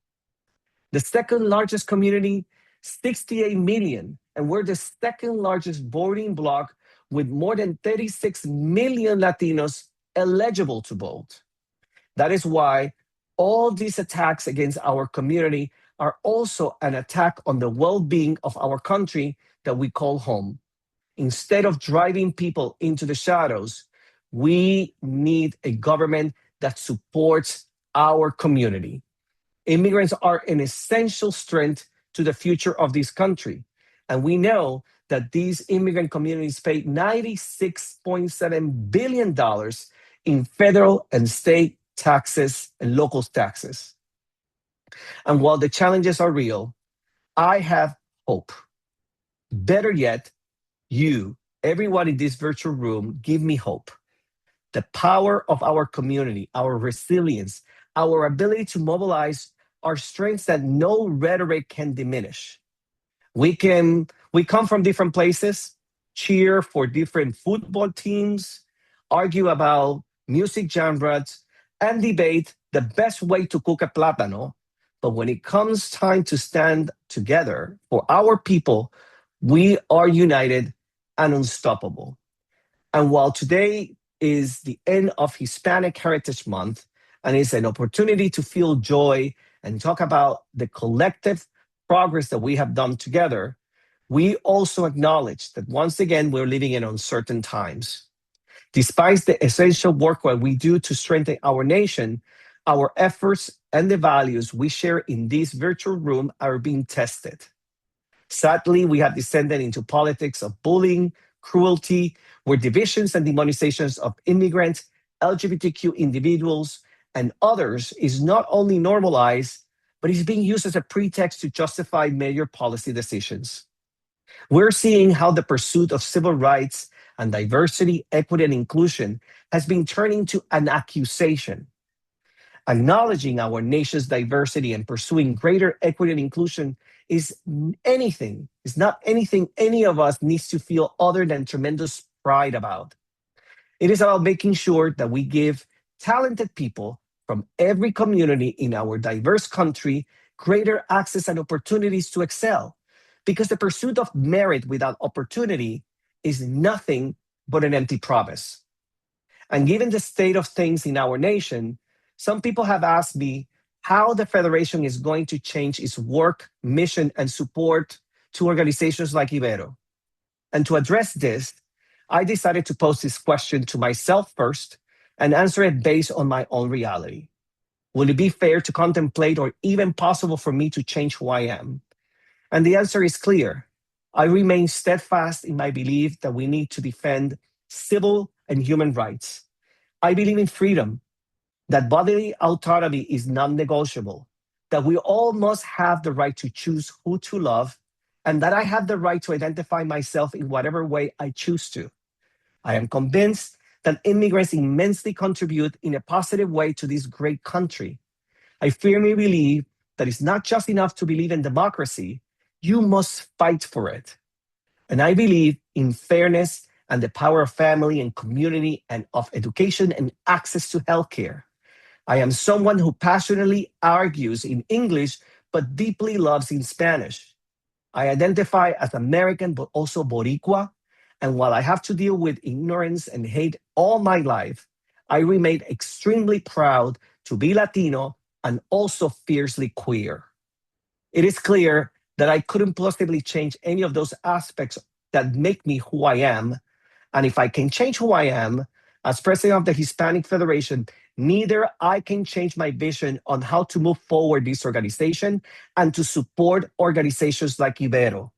The second largest community, 68 million, and we're the second largest voting bloc with more than 36 million Latinos eligible to vote. That is why all these attacks against our community are also an attack on the well-being of our country that we call home. Instead of driving people into the shadows, we need a government that supports our community. Immigrants are an essential strength to the future of this country. And we know that these immigrant communities pay $96.7 billion in federal and state taxes and local taxes. And while the challenges are real, I have hope. Better yet, you, everyone in this virtual room, give me hope. The power of our community, our resilience, our ability to mobilize are strengths that no rhetoric can diminish. We come from different places, cheer for different football teams, argue about music genres, and debate the best way to cook a plátano. But when it comes time to stand together for our people, we are united and unstoppable. And while today is the end of Hispanic Heritage Month and is an opportunity to feel joy and talk about the collective progress that we have done together, we also acknowledge that once again, we're living in uncertain times. Despite the essential work that we do to strengthen our nation, our efforts and the values we share in this virtual room are being tested. Sadly, we have descended into politics of bullying, cruelty, where divisions and demonizations of immigrants, LGBTQ individuals, and others is not only normalized, but is being used as a pretext to justify major policy decisions. We're seeing how the pursuit of civil rights and diversity, equity, and inclusion has been turned into an accusation. Acknowledging our nation's diversity and pursuing greater equity and inclusion is not anything any of us needs to feel other than tremendous pride about. It is about making sure that we give talented people from every community in our diverse country greater access and opportunities to excel, because the pursuit of merit without opportunity is nothing but an empty promise. And given the state of things in our nation, some people have asked me how the Federation is going to change its work, mission, and support to organizations like Ibero. And to address this, I decided to pose this question to myself first and answer it based on my own reality. Will it be fair to contemplate or even possible for me to change who I am? And the answer is clear. I remain steadfast in my belief that we need to defend civil and human rights. I believe in freedom, that bodily autonomy is non-negotiable, that we all must have the right to choose who to love, and that I have the right to identify myself in whatever way I choose to. I am convinced that immigrants immensely contribute in a positive way to this great country. I firmly believe that it's not just enough to believe in democracy, you must fight for it. And I believe in fairness and the power of family and community and of education and access to healthcare. I am someone who passionately argues in English, but deeply loves in Spanish. I identify as American, but also Boricua. And while I have to deal with ignorance and hate all my life, I remain extremely proud to be Latino and also fiercely queer. It is clear that I couldn't possibly change any of those aspects that make me who I am. And if I can change who I am, as president of the Hispanic Federation, neither I can change my vision on how to move forward this organization and to support organizations like Ibero.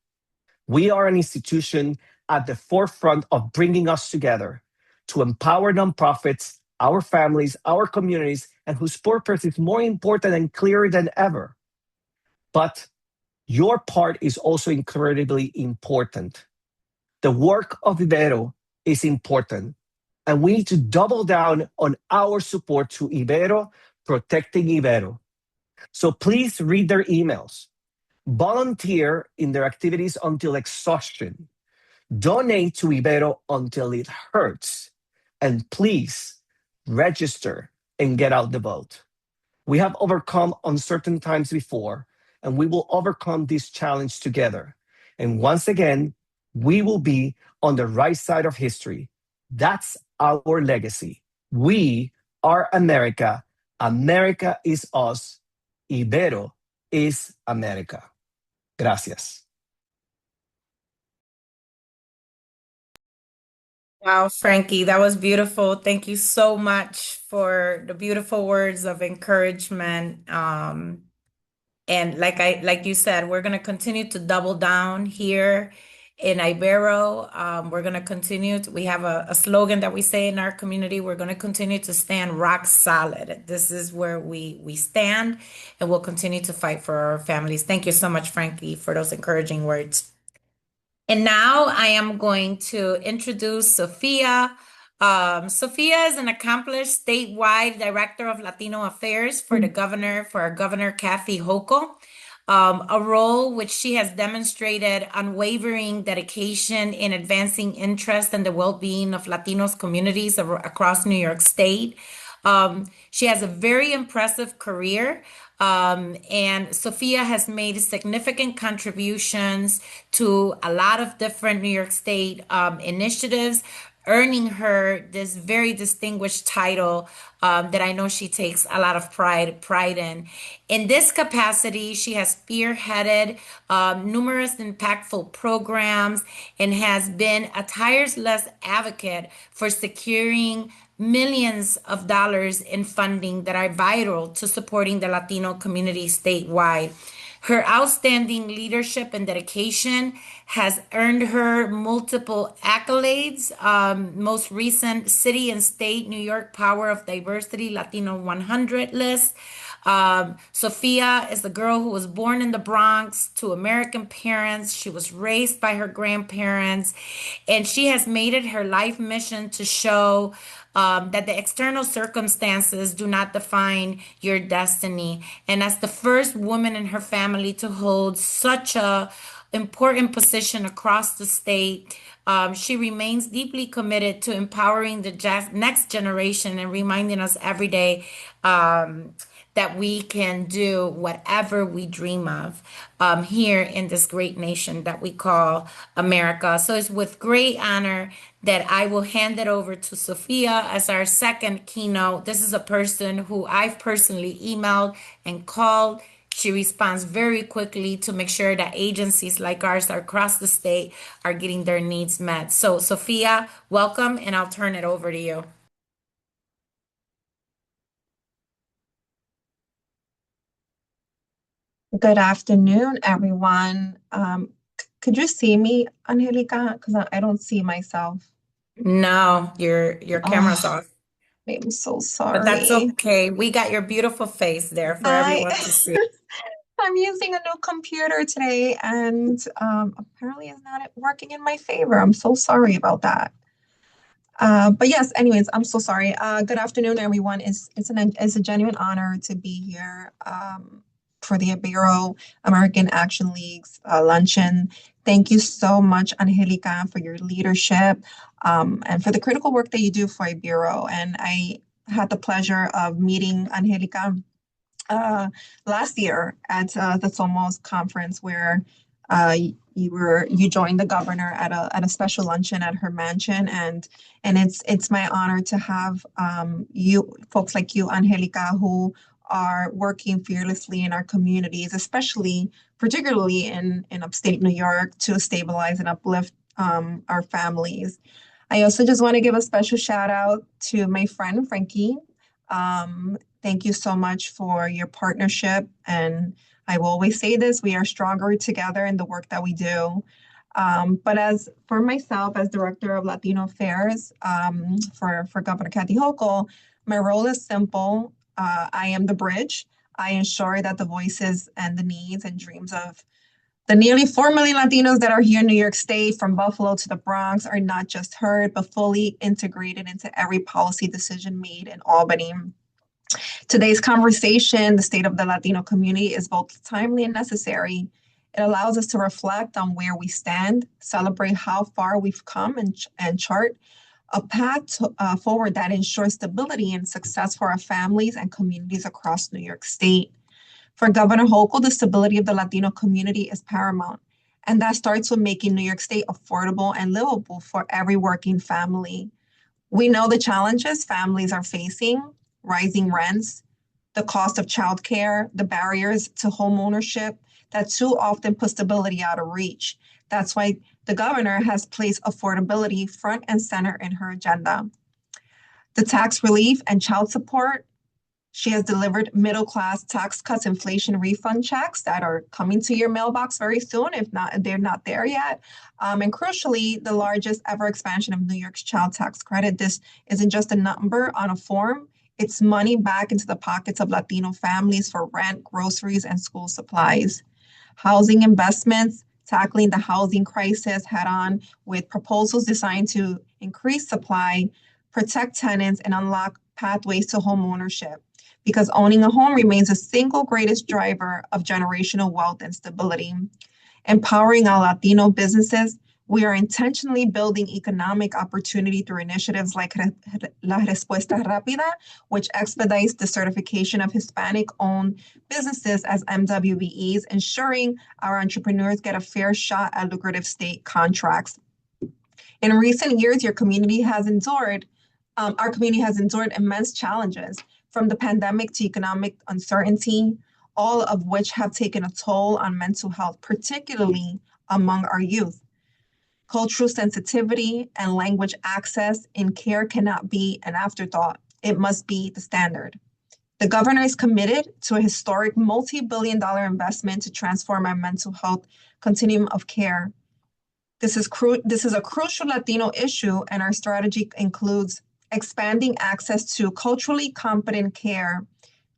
We are an institution at the forefront of bringing us together to empower nonprofits, our families, our communities, and whose purpose is more important and clearer than ever. But your part is also incredibly important. The work of Ibero is important, and we need to double down on our support to Ibero, protecting Ibero. So please read their emails, volunteer in their activities until exhaustion, donate to Ibero until it hurts, and please register and get out the vote. We have overcome uncertain times before, and we will overcome this challenge together. And once again, we will be on the right side of history. That's our legacy. We are America. America is us. Ibero is America. Gracias.
Wow, Frankie, that was beautiful. Thank you so much for the beautiful words of encouragement. And like you said, we're gonna continue to double down here in Ibero. We're gonna we have a slogan that we say in our community. We're gonna continue to stand rock solid. This is where we stand, and we'll continue to fight for our families. Thank you so much, Frankie, for those encouraging words. And now I am going to introduce Sophia. Sophia is an accomplished statewide director of Latino Affairs for for our governor, Kathy Hochul, a role which she has demonstrated unwavering dedication in advancing interest and the well-being of Latinos communities across New York State. She has a very impressive career. And Sophia has made significant contributions to a lot of different New York State initiatives, earning her this very distinguished title that I know she takes a lot of pride in. In this capacity, she has spearheaded numerous impactful programs and has been a tireless advocate for securing millions of dollars in funding that are vital to supporting the Latino community statewide. Her outstanding leadership and dedication has earned her multiple accolades. Most recent City and State New York Power of Diversity Latino 100 list. Sophia is the girl who was born in the Bronx to American parents. She was raised by her grandparents, and she has made it her life mission to show that the external circumstances do not define your destiny. And as the first woman in her family to hold such a important position across the state, she remains deeply committed to empowering the next generation and reminding us every day that we can do whatever we dream of here in this great nation that we call America. So it's with great honor that I will hand it over to Sophia as our second keynote. This is a person who I've personally emailed and called. She responds very quickly to make sure that agencies like ours across the state are getting their needs met. So Sophia, welcome, and I'll turn it over to you.
Good afternoon, everyone. Could you see me, Angelica? Because I don't see myself.
No, your camera's off.
I'm so
But that's
sorry.
okay. We got your beautiful face there for everyone to see.
I'm using a new computer today, and apparently it's not working in my favor. I'm so sorry about that. But yes, anyways, I'm so sorry. Good afternoon, everyone. It's a genuine honor to be here for the Ibero American Action League's luncheon. Thank you so much, Angelica, for your leadership and for the critical work that you do for Ibero. And I had the pleasure of meeting Angelica last year at the Somos conference, where you joined the governor at a special luncheon at her mansion, and it's my honor to have you folks like you, Angelica, who are working fearlessly in our communities, particularly in Upstate New York, to stabilize and uplift our families. I also just want to give a special shout out to my friend Frankie. Thank you so much for your partnership, and I will always say this: we are stronger together in the work that we do. But as for myself, as Director of Latino Affairs for Governor Kathy Hochul, my role is simple. I am the bridge. I ensure that the voices and the needs and dreams of the nearly 4 million Latinos that are here in New York State, from Buffalo to the Bronx, are not just heard, but fully integrated into every policy decision made in Albany. Today's conversation, the state of the Latino community, is both timely and necessary. It allows us to reflect on where we stand, celebrate how far we've come, and chart a path forward that ensures stability and success for our families and communities across New York State. For Governor Hochul, the stability of the Latino community is paramount, and that starts with making New York State affordable and livable for every working family. We know the challenges families are facing: rising rents, the cost of childcare, the barriers to home ownership that too often put stability out of reach. That's why the governor has placed affordability front and center in her agenda. The tax relief and child support, she has delivered middle-class tax cuts, inflation refund checks that are coming to your mailbox very soon, if not, they're not there yet. And crucially, the largest ever expansion of New York's child tax credit. This isn't just a number on a form. It's money back into the pockets of Latino families for rent, groceries, and school supplies. Housing investments, tackling the housing crisis head on with proposals designed to increase supply, protect tenants, and unlock pathways to home ownership. Because owning a home remains the single greatest driver of generational wealth and stability. Empowering our Latino businesses, we are intentionally building economic opportunity through initiatives like La Respuesta Rápida, which expedites the certification of Hispanic-owned businesses as MWBEs, ensuring our entrepreneurs get a fair shot at lucrative state contracts. In recent years, our community has endured immense challenges, from the pandemic to economic uncertainty, all of which have taken a toll on mental health, particularly among our youth. Cultural sensitivity and language access in care cannot be an afterthought. It must be the standard. The governor is committed to a historic multi-billion-dollar investment to transform our mental health continuum of care. This is a crucial Latino issue, and our strategy includes expanding access to culturally competent care,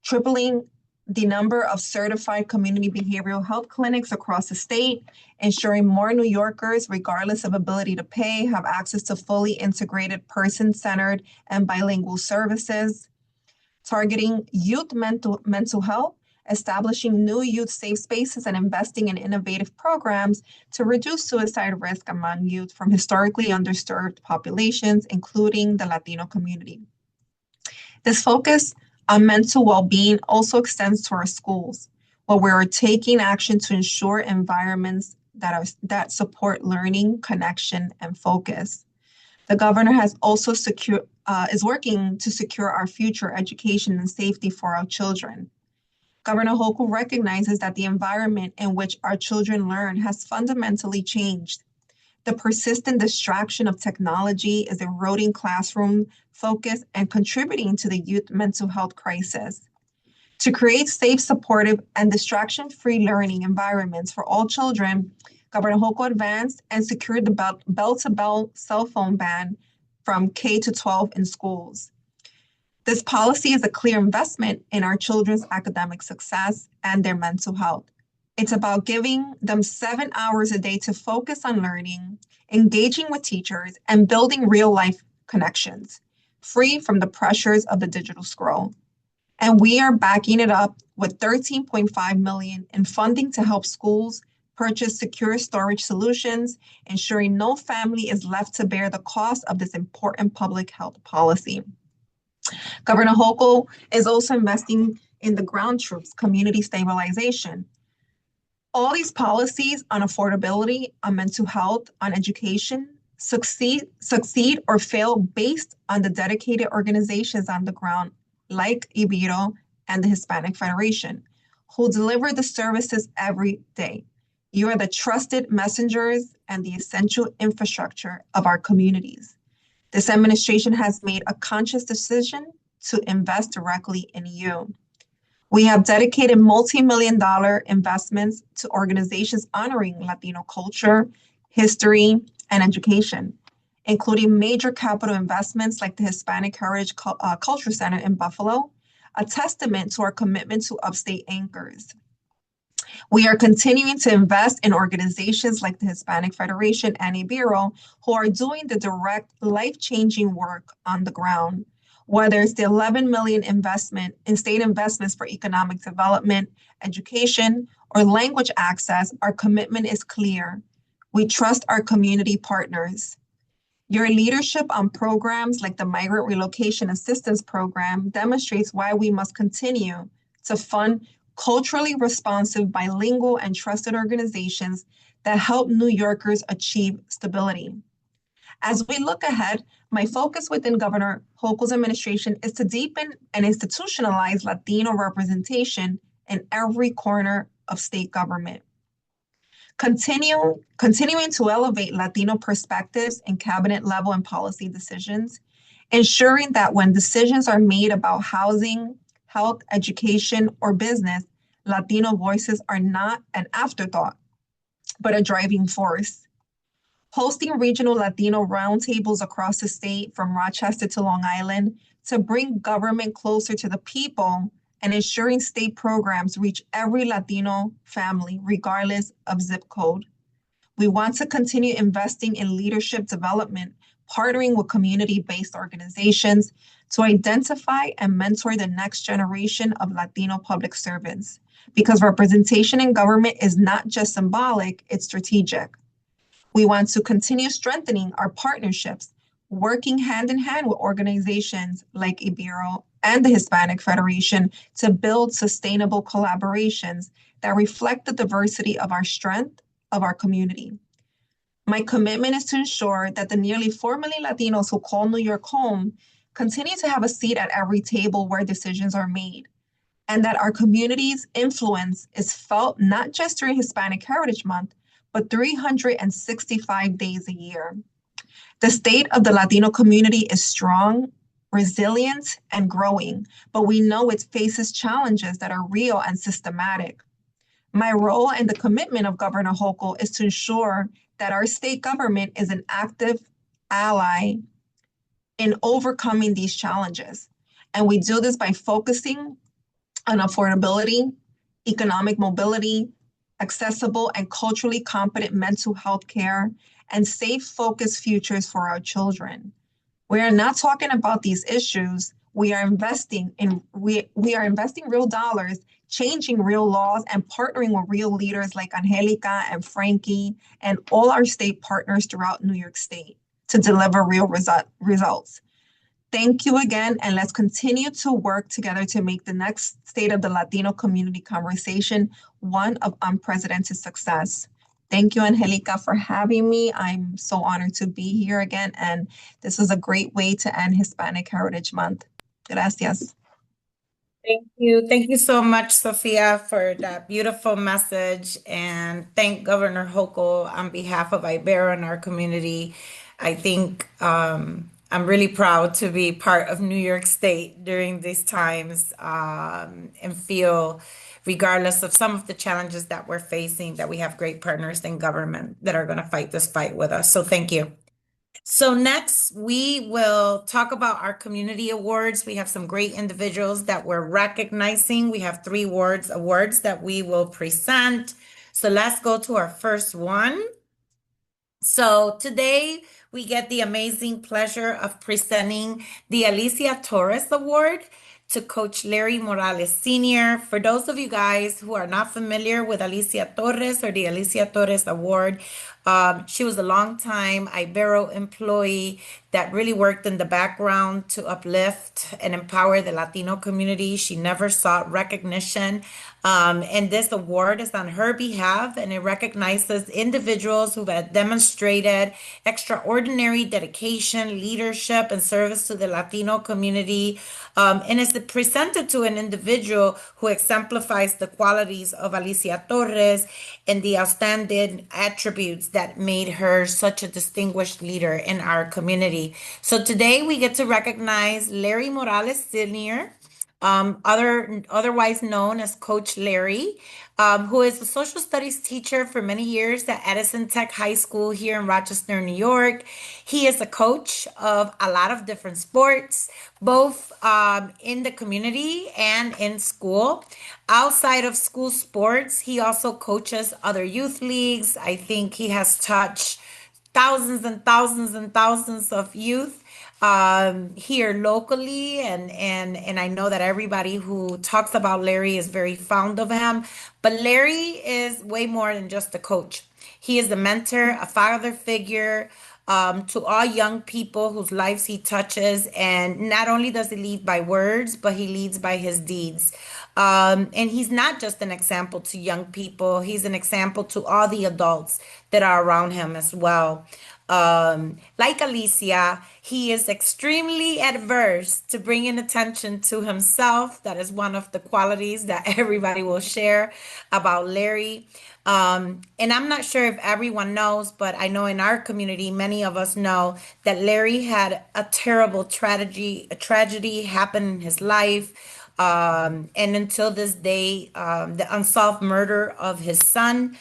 tripling the number of certified community behavioral health clinics across the state, ensuring more New Yorkers, regardless of ability to pay, have access to fully integrated, person-centered, and bilingual services, targeting youth mental health, establishing new youth safe spaces, and investing in innovative programs to reduce suicide risk among youth from historically underserved populations, including the Latino community. This focus on mental well-being also extends to our schools, where we are taking action to ensure environments that support learning, connection, and focus. The governor has also is working to secure our future education and safety for our children. Governor Hochul recognizes that the environment in which our children learn has fundamentally changed. The persistent distraction of technology is eroding classroom focus and contributing to the youth mental health crisis. To create safe, supportive, and distraction-free learning environments for all children, Governor Hochul advanced and secured the bell-to-bell cell phone ban from K to 12 in schools. This policy is a clear investment in our children's academic success and their mental health. It's about giving them 7 hours a day to focus on learning, engaging with teachers, and building real-life connections, free from the pressures of the digital scroll. And we are backing it up with $13.5 million in funding to help schools purchase secure storage solutions, ensuring no family is left to bear the cost of this important public health policy. Governor Hochul is also investing in the ground troops, community stabilization. All these policies on affordability, on mental health, on education succeed or fail based on the dedicated organizations on the ground, like Ibero and the Hispanic Federation, who deliver the services every day. You are the trusted messengers and the essential infrastructure of our communities. This administration has made a conscious decision to invest directly in you. We have dedicated multi-million-dollar investments to organizations honoring Latino culture, history, and education, including major capital investments like the Hispanic Heritage Culture Center in Buffalo, a testament to our commitment to upstate anchors. We are continuing to invest in organizations like the Hispanic Federation and Ibero, who are doing the direct, life-changing work on the ground. Whether it's the $11 million investment in state investments for economic development, education, or language access, our commitment is clear. We trust our community partners. Your leadership on programs like the Migrant Relocation Assistance Program demonstrates why we must continue to fund culturally responsive, bilingual, and trusted organizations that help New Yorkers achieve stability. As we look ahead, my focus within Governor Hochul's administration is to deepen and institutionalize Latino representation in every corner of state government. Continuing to elevate Latino perspectives in cabinet level and policy decisions, ensuring that when decisions are made about housing, health, education, or business, Latino voices are not an afterthought, but a driving force. Hosting regional Latino roundtables across the state from Rochester to Long Island to bring government closer to the people and ensuring state programs reach every Latino family, regardless of zip code. We want to continue investing in leadership development, partnering with community-based organizations to identify and mentor the next generation of Latino public servants, because representation in government is not just symbolic, it's strategic. We want to continue strengthening our partnerships, working hand in hand with organizations like Ibero and the Hispanic Federation to build sustainable collaborations that reflect the diversity of our strength of our community. My commitment is to ensure that the nearly 4 million Latinos who call New York home continue to have a seat at every table where decisions are made, and that our community's influence is felt not just during Hispanic Heritage Month, but 365 days a year. The state of the Latino community is strong, resilient, and growing, but we know it faces challenges that are real and systematic. My role and the commitment of Governor Hochul is to ensure that our state government is an active ally in overcoming these challenges. And we do this by focusing on affordability, economic mobility, accessible and culturally competent mental health care, and safe, focused futures for our children. We are not talking about these issues. We are investing real dollars, changing real laws, and partnering with real leaders like Angelica and Frankie and all our state partners throughout New York State to deliver real results. Thank you again, and let's continue to work together to make the next State of the Latino Community conversation one of unprecedented success. Thank you, Angelica, for having me. I'm so honored to be here again, and this is a great way to end Hispanic Heritage Month. Gracias.
Thank you. Thank you so much, Sophia, for that beautiful message. And thank Governor Hochul on behalf of Ibero and our community. I think I'm really proud to be part of New York State during these times and feel, regardless of some of the challenges that we're facing, that we have great partners in government that are going to fight this fight with us. So thank you. So next, we will talk about our community awards. We have some great individuals that we're recognizing. We have 3 awards that we will present. So let's go to our first one. So today, we get the amazing pleasure of presenting the Alicia Torres Award to Coach Larry Morales Sr. For those of you guys who are not familiar with Alicia Torres or the Alicia Torres Award, she was a longtime Ibero employee that really worked in the background to uplift and empower the Latino community. She never sought recognition. And this award is on her behalf, and it recognizes individuals who have demonstrated extraordinary dedication, leadership, and service to the Latino community. And it's presented to an individual who exemplifies the qualities of Alicia Torres and the outstanding attributes that made her such a distinguished leader in our community. So today we get to recognize Larry Morales Sr., otherwise known as Coach Larry, who is a social studies teacher for many years at Edison Tech High School here in Rochester, New York. He is a coach of a lot of different sports, both in the community and in school. Outside of school sports, he also coaches other youth leagues. I think he has touched thousands and thousands and thousands of youth here locally, and I know that everybody who talks about Larry is very fond of him, but Larry is way more than just a coach. He is a mentor, a father figure to all young people whose lives he touches, and not only does he lead by words, but he leads by his deeds. And he's not just an example to young people, he's an example to all the adults that are around him as well. Like Alicia, he is extremely adverse to bringing attention to himself. That is one of the qualities that everybody will share about Larry. And I'm not sure if everyone knows, but I know in our community, many of us know that Larry had a terrible tragedy happen in his life. And until this day, the unsolved murder of his son,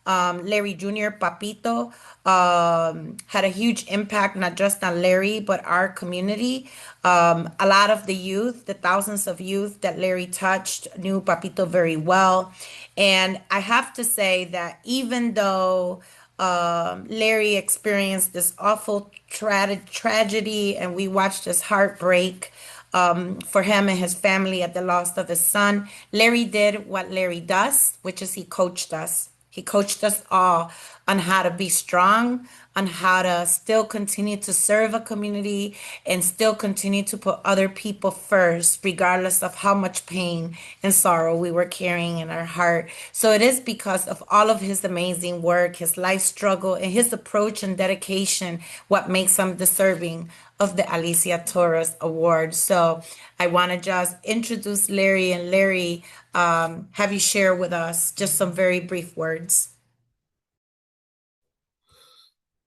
Larry Jr., Papito, had a huge impact, not just on Larry, but our community. A lot of the youth, the thousands of youth that Larry touched, knew Papito very well. And I have to say that even though Larry experienced this awful tragedy and we watched his heart break, for him and his family at the loss of his son, Larry did what Larry does, which is he coached us. He coached us all on how to be strong, on how to still continue to serve a community and still continue to put other people first, regardless of how much pain and sorrow we were carrying in our heart. So it is because of all of his amazing work, his life struggle, and his approach and dedication what makes him deserving of the Alicia Torres Award. So I want to just introduce Larry, and Larry, have you share with us just some very brief words.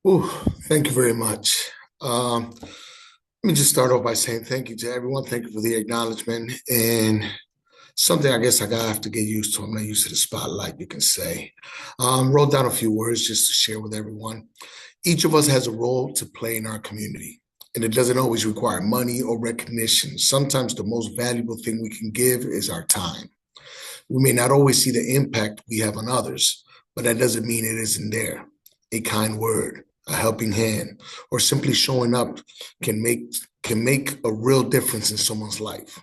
Ooh, thank you very much. Let me just start off by saying thank you to everyone. Thank you for the acknowledgement. And something I guess I gotta have to get used to. I'm not used to the spotlight, you can say. Wrote down a few words just to share with everyone. Each of us has a role to play in our community, and it doesn't always require money or recognition. Sometimes the most valuable thing we can give is our time. We may not always see the impact we have on others, but that doesn't mean it isn't there. A kind word, a helping hand, or simply showing up can make a real difference in someone's life.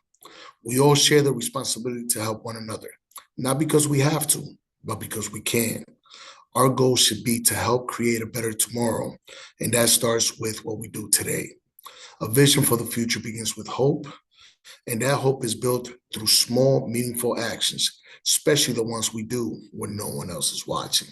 We all share the responsibility to help one another, not because we have to, but because we can. Our goal should be to help create a better tomorrow, and that starts with what we do today. A vision for the future begins with hope, and that hope is built through small, meaningful actions, especially the ones we do when no one else is watching.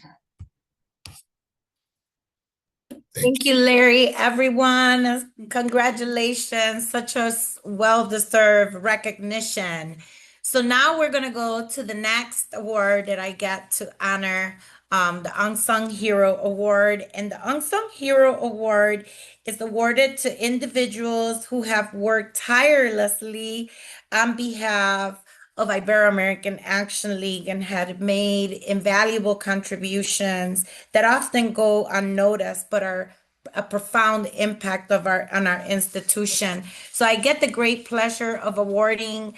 Thank you, Larry. Everyone, congratulations. Such a well-deserved recognition. So now we're going to go to the next award that I get to honor, the Unsung Hero Award. And the Unsung Hero Award is awarded to individuals who have worked tirelessly on behalf of Ibero American Action League and had made invaluable contributions that often go unnoticed but are a profound impact on our institution. So I get the great pleasure of awarding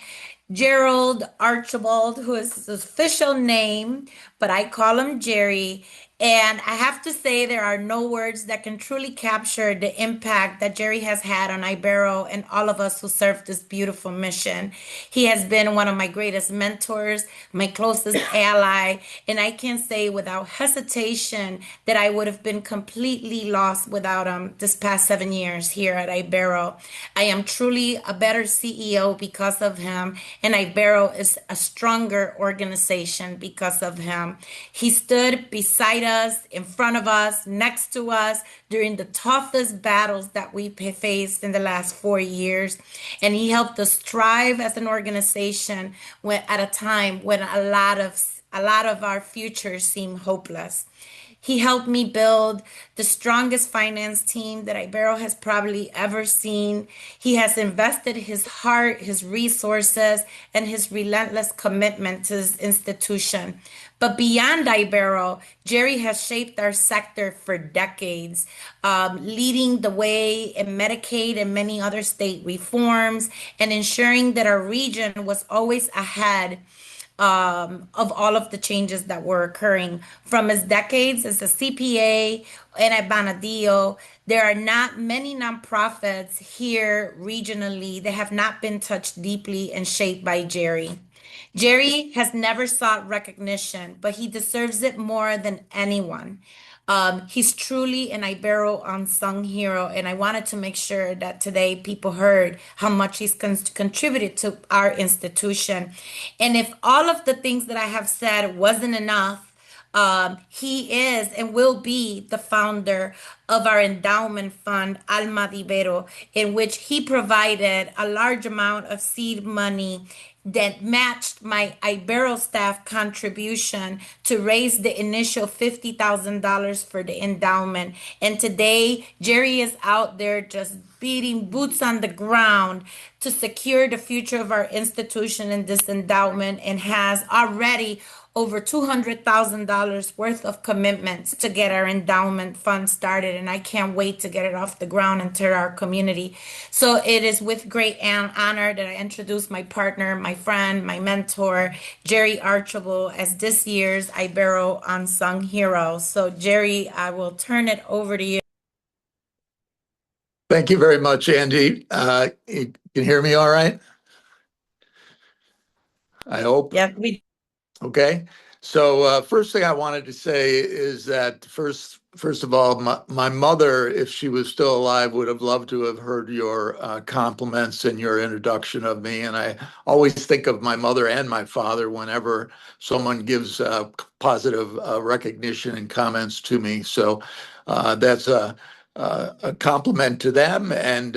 Gerald Archibald, who is his official name, but I call him Jerry. And I have to say, there are no words that can truly capture the impact that Jerry has had on Ibero and all of us who serve this beautiful mission. He has been one of my greatest mentors, my closest ally, and I can say without hesitation that I would have been completely lost without him this past 7 years here at Ibero. I am truly a better CEO because of him, and Ibero is a stronger organization because of him. He stood beside us, in front of us, next to us during the toughest battles that we faced in the last 4 years. And he helped us thrive as an organization at a time when a lot of our futures seem hopeless. He helped me build the strongest finance team that Ibero has probably ever seen. He has invested his heart, his resources, and his relentless commitment to his institution. But beyond Ibero, Jerry has shaped our sector for decades, leading the way in Medicaid and many other state reforms, and ensuring that our region was always ahead of all of the changes that were occurring. From his decades as a CPA and at Banadillo, there are not many nonprofits here regionally that have not been touched deeply and shaped by Jerry. Jerry has never sought recognition, but he deserves it more than anyone. He's truly an Ibero unsung hero, and I wanted to make sure that today people heard how much he's contributed to our institution. And if all of the things that I have said wasn't enough, He is and will be the founder of our endowment fund, Alma de Ibero, in which he provided a large amount of seed money that matched my Ibero staff contribution to raise the initial $50,000 for the endowment. And today, Jerry is out there just beating boots on the ground to secure the future of our institution in this endowment, and has already over $200,000 worth of commitments to get our endowment fund started. And I can't wait to get it off the ground and to our community. So it is with great honor that I introduce my partner, my friend, my mentor, Jerry Archibald, as this year's Ibero Unsung Hero. So Jerry, I will turn it over to you.
Thank you very much, Angie. You can hear me all right? I hope.
Yes, we
Okay. So first thing I wanted to say is that first of all, my mother, if she was still alive, would have loved to have heard your compliments and your introduction of me. And I always think of my mother and my father whenever someone gives positive recognition and comments to me. So that's a compliment to them, and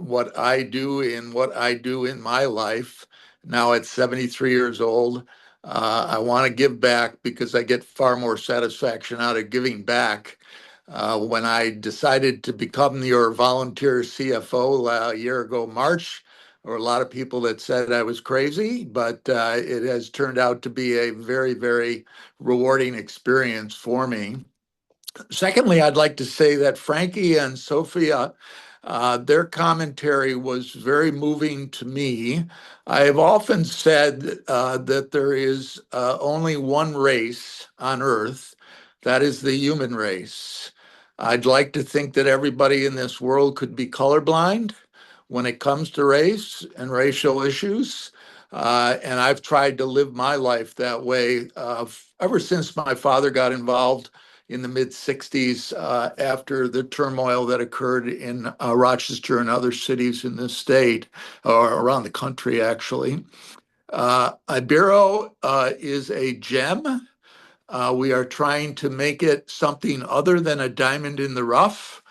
what I do in my life now at 73 years old. I want to give back because I get far more satisfaction out of giving back. When I decided to become your volunteer CFO a year ago, March, there were a lot of people that said I was crazy, but it has turned out to be a very, very rewarding experience for me. Secondly, I'd like to say that Frankie and Sophia, their commentary was very moving to me. I have often said that there is only one race on Earth, that is the human race. I'd like to think that everybody in this world could be colorblind when it comes to race and racial issues. And I've tried to live my life that way ever since my father got involved in the mid-60s after the turmoil that occurred in Rochester and other cities in this state, or around the country, actually. Ibero is a gem. We are trying to make it something other than a diamond in the rough.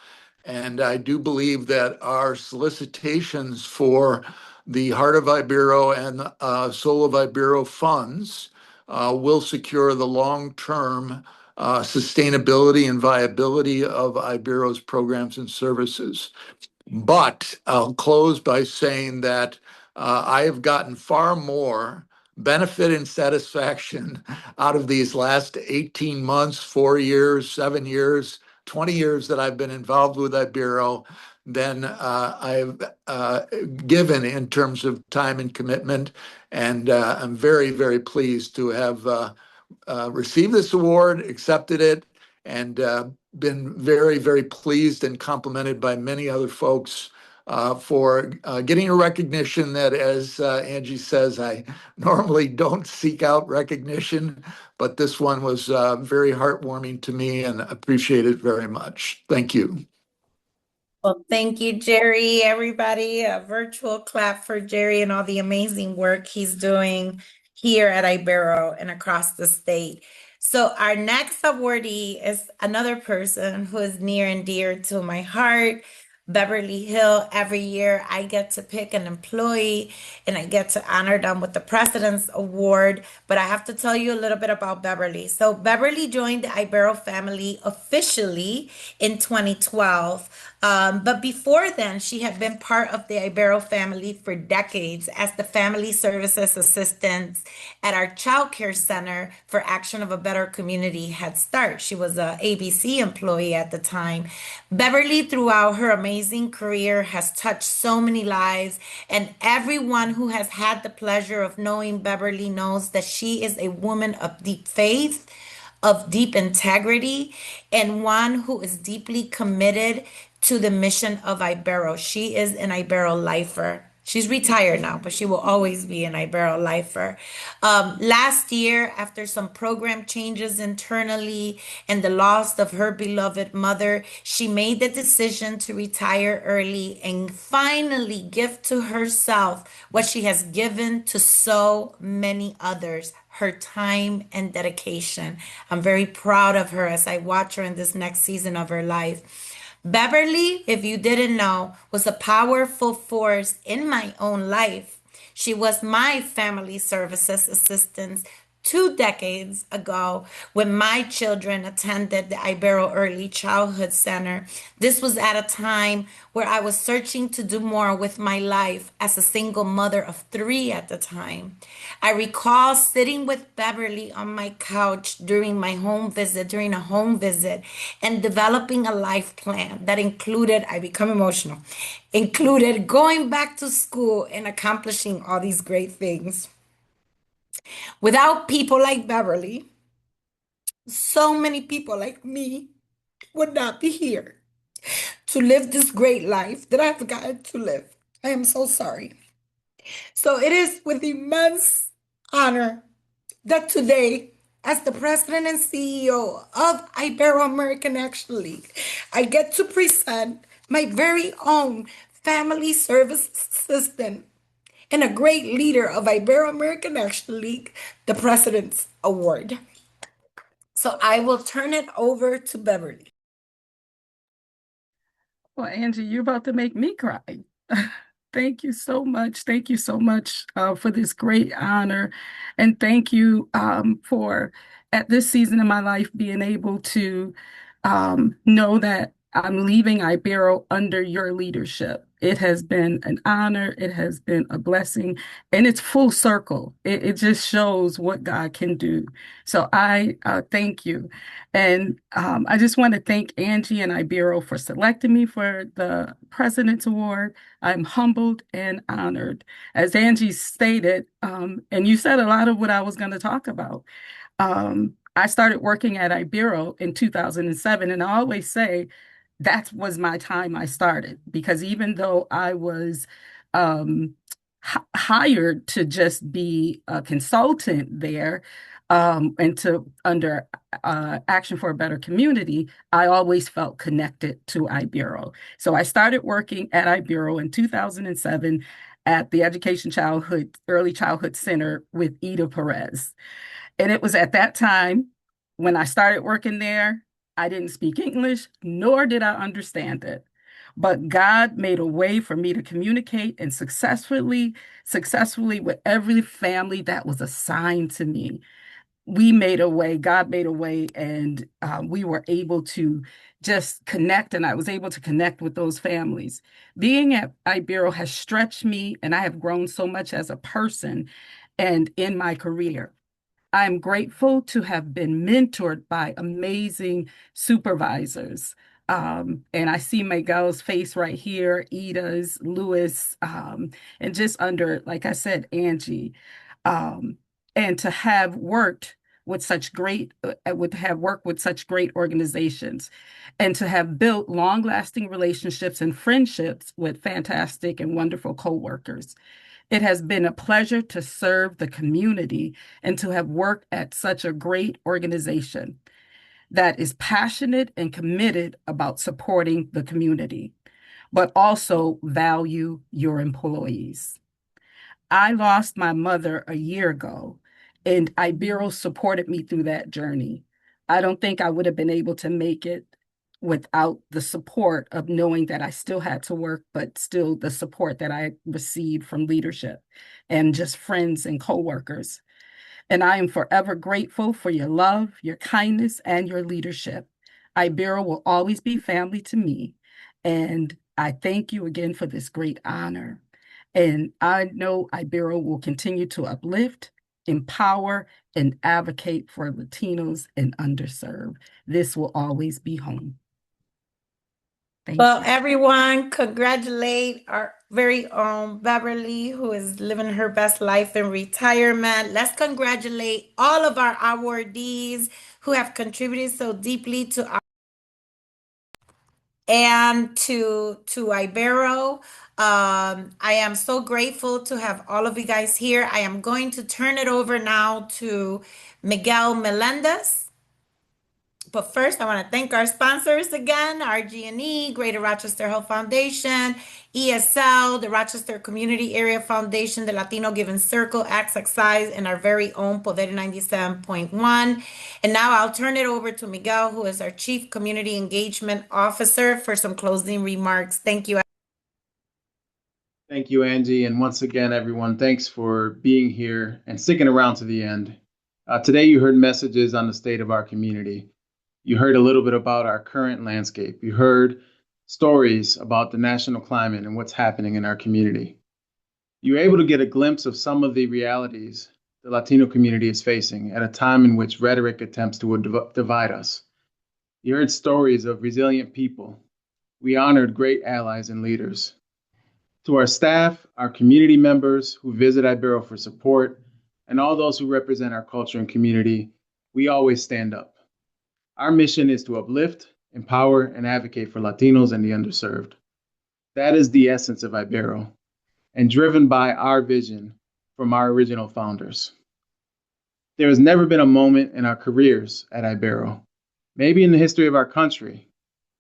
And I do believe that our solicitations for the Heart of Ibero and Soul of Ibero funds will secure the long-term sustainability and viability of Ibero's programs and services. But I'll close by saying that I have gotten far more benefit and satisfaction out of these last 18 months, 4 years, 7 years, 20 years that I've been involved with Ibero than I've given in terms of time and commitment. And I'm very, very pleased to have received this award, accepted it, and been very, very pleased and complimented by many other folks for getting a recognition that, as Angie says, I normally don't seek out recognition, but this one was very heartwarming to me and appreciate it very much. Thank you.
Well, thank you, Jerry. Everybody, a virtual clap for Jerry and all the amazing work he's doing here at Ibero and across the state. So our next awardee is another person who is near and dear to my heart, Beverly Hill. Every year I get to pick an employee and I get to honor them with the President's Award. But I have to tell you a little bit about Beverly. So Beverly joined the Ibero family officially in 2012. But before then, she had been part of the Ibero family for decades as the family services assistant at our child care center for Action of a Better Community Head Start. She was a ABC employee at the time. Beverly, throughout her amazing career, has touched so many lives, and everyone who has had the pleasure of knowing Beverly knows that she is a woman of deep faith, of deep integrity, and one who is deeply committed to the mission of Ibero. She is an Ibero lifer. She's retired now, but she will always be an Ibero lifer. Last year, after some program changes internally and the loss of her beloved mother, she made the decision to retire early and finally give to herself what she has given to so many others, her time and dedication. I'm very proud of her as I watch her in this next season of her life. Beverly, if you didn't know, was a powerful force in my own life. She was my family services assistant 2 decades ago when my children attended the Ibero Early Childhood Center. This was at a time where I was searching to do more with my life as a single mother of 3 at the time. I recall sitting with Beverly on my couch during a home visit, and developing a life plan that included, I become emotional, included going back to school and accomplishing all these great things. Without people like Beverly, so many people like me would not be here to live this great life that I've gotten to live. I am so sorry. So it is with immense honor that today, as the president and CEO of Ibero American Action League, I get to present my very own family service assistant and a great leader of Ibero American Action League, the President's Award. So I will turn it over to Beverly.
Well, Angie, you're about to make me cry. Thank you so much. Thank you so much for this great honor. And thank you for, at this season of my life, being able to know that I'm leaving Ibero under your leadership. It has been an honor. It has been a blessing, and it's full circle. It just shows what God can do. So I thank you. And I just want to thank Angie and Ibero for selecting me for the President's Award. I'm humbled and honored. As Angie stated, and you said a lot of what I was going to talk about. I started working at Ibero in 2007, and I always say that was my time I started, because even though I was hired to just be a consultant there and to under Action for a Better Community, I always felt connected to Ibero. So I started working at Ibero in 2007 at the Early Childhood Center with Ida Perez. And it was at that time when I started working there, I didn't speak English, nor did I understand it. But God made a way for me to communicate and successfully with every family that was assigned to me. We made a way, God made a way, and we were able to just connect, and I was able to connect with those families. Being at Ibero has stretched me, and I have grown so much as a person and in my career. I'm grateful to have been mentored by amazing supervisors. And I see Miguel's face right here, Ida's, Louis, and just under, like I said, Angie. And to have worked with such great organizations, and to have built long-lasting relationships and friendships with fantastic and wonderful coworkers. It has been a pleasure to serve the community and to have worked at such a great organization that is passionate and committed about supporting the community, but also value your employees. I lost my mother a year ago, and Ibero supported me through that journey. I don't think I would have been able to make it without the support of knowing that I still had to work, but still the support that I received from leadership and just friends and coworkers. And I am forever grateful for your love, your kindness, and your leadership. Ibero will always be family to me. And I thank you again for this great honor. And I know Ibero will continue to uplift, empower, and advocate for Latinos and underserved. This will always be home. Thank
Well,
you.
everyone, congratulate our very own Beverly, who is living her best life in retirement. Let's congratulate all of our awardees who have contributed so deeply to our and to Ibero. I am so grateful to have all of you guys here. I am going to turn it over now to Miguel Melendez. But first, I want to thank our sponsors again, RG&E, Greater Rochester Health Foundation, ESL, the Rochester Community Area Foundation, the Latino Giving Circle, Access Size, and our very own Poder 97.1. And now I'll turn it over to Miguel, who is our Chief Community Engagement Officer, for some closing remarks. Thank you.
Thank you, Angie. And once again, everyone, thanks for being here and sticking around to the end. Today, you heard messages on the state of our community. You heard a little bit about our current landscape. You heard stories about the national climate and what's happening in our community. You were able to get a glimpse of some of the realities the Latino community is facing at a time in which rhetoric attempts to divide us. You heard stories of resilient people. We honored great allies and leaders. To our staff, our community members who visit Ibero for support, and all those who represent our culture and community, we always stand up. Our mission is to uplift, empower, and advocate for Latinos and the underserved. That is the essence of Ibero, and driven by our vision from our original founders. There has never been a moment in our careers at Ibero, maybe in the history of our country,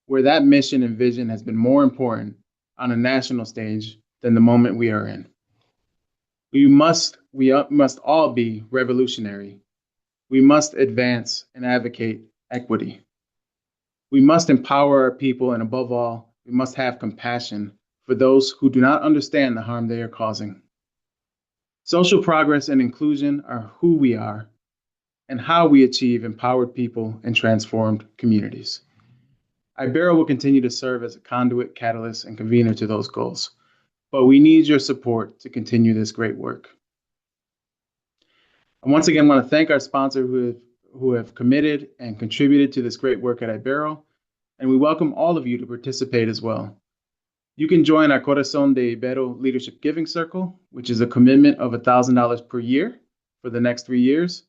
where that mission and vision has been more important on a national stage than the moment we are in. We must all be revolutionary. We must advance and advocate equity. We must empower our people, and above all, we must have compassion for those who do not understand the harm they are causing. Social progress and inclusion are who we are and how we achieve empowered people and transformed communities. Ibero will continue to serve as a conduit, catalyst, and convener to those goals, but we need your support to continue this great work. I once again want to thank our sponsor who have committed and contributed to this great work at Ibero, and we welcome all of you to participate as well. You can join our Corazón de Ibero Leadership Giving Circle, which is a commitment of $1,000 per year for the next 3 years,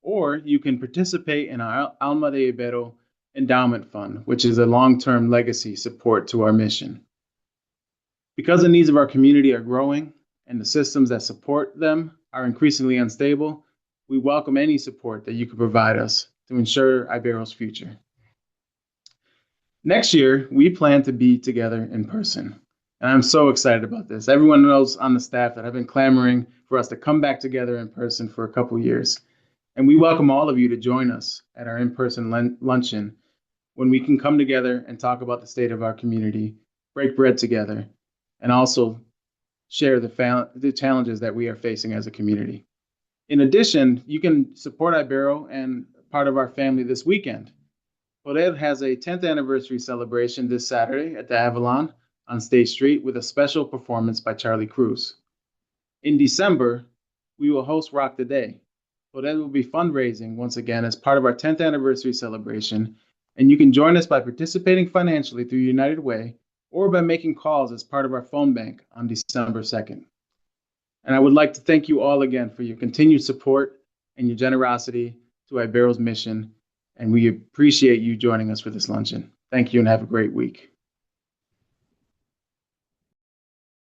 or you can participate in our Alma de Ibero Endowment Fund, which is a long-term legacy support to our mission. Because the needs of our community are growing and the systems that support them are increasingly unstable, we welcome any support that you could provide us to ensure Ibero's future. Next year, we plan to be together in person, and I'm so excited about this. Everyone knows on the staff that I've been clamoring for us to come back together in person for a couple years, and we welcome all of you to join us at our in-person luncheon when we can come together and talk about the state of our community, break bread together, and also share the challenges that we are facing as a community. In addition, you can support Ibero and part of our family this weekend. Poder has a 10th anniversary celebration this Saturday at the Avalon on State Street with a special performance by Charlie Cruz. In December, we will host Rock the Day. Poder will be fundraising once again as part of our 10th anniversary celebration, and you can join us by participating financially through United Way or by making calls as part of our phone bank on December 2nd. And I would like to thank you all again for your continued support and your generosity to Ibero's mission, and we appreciate you joining us for this luncheon. Thank you and have a great week.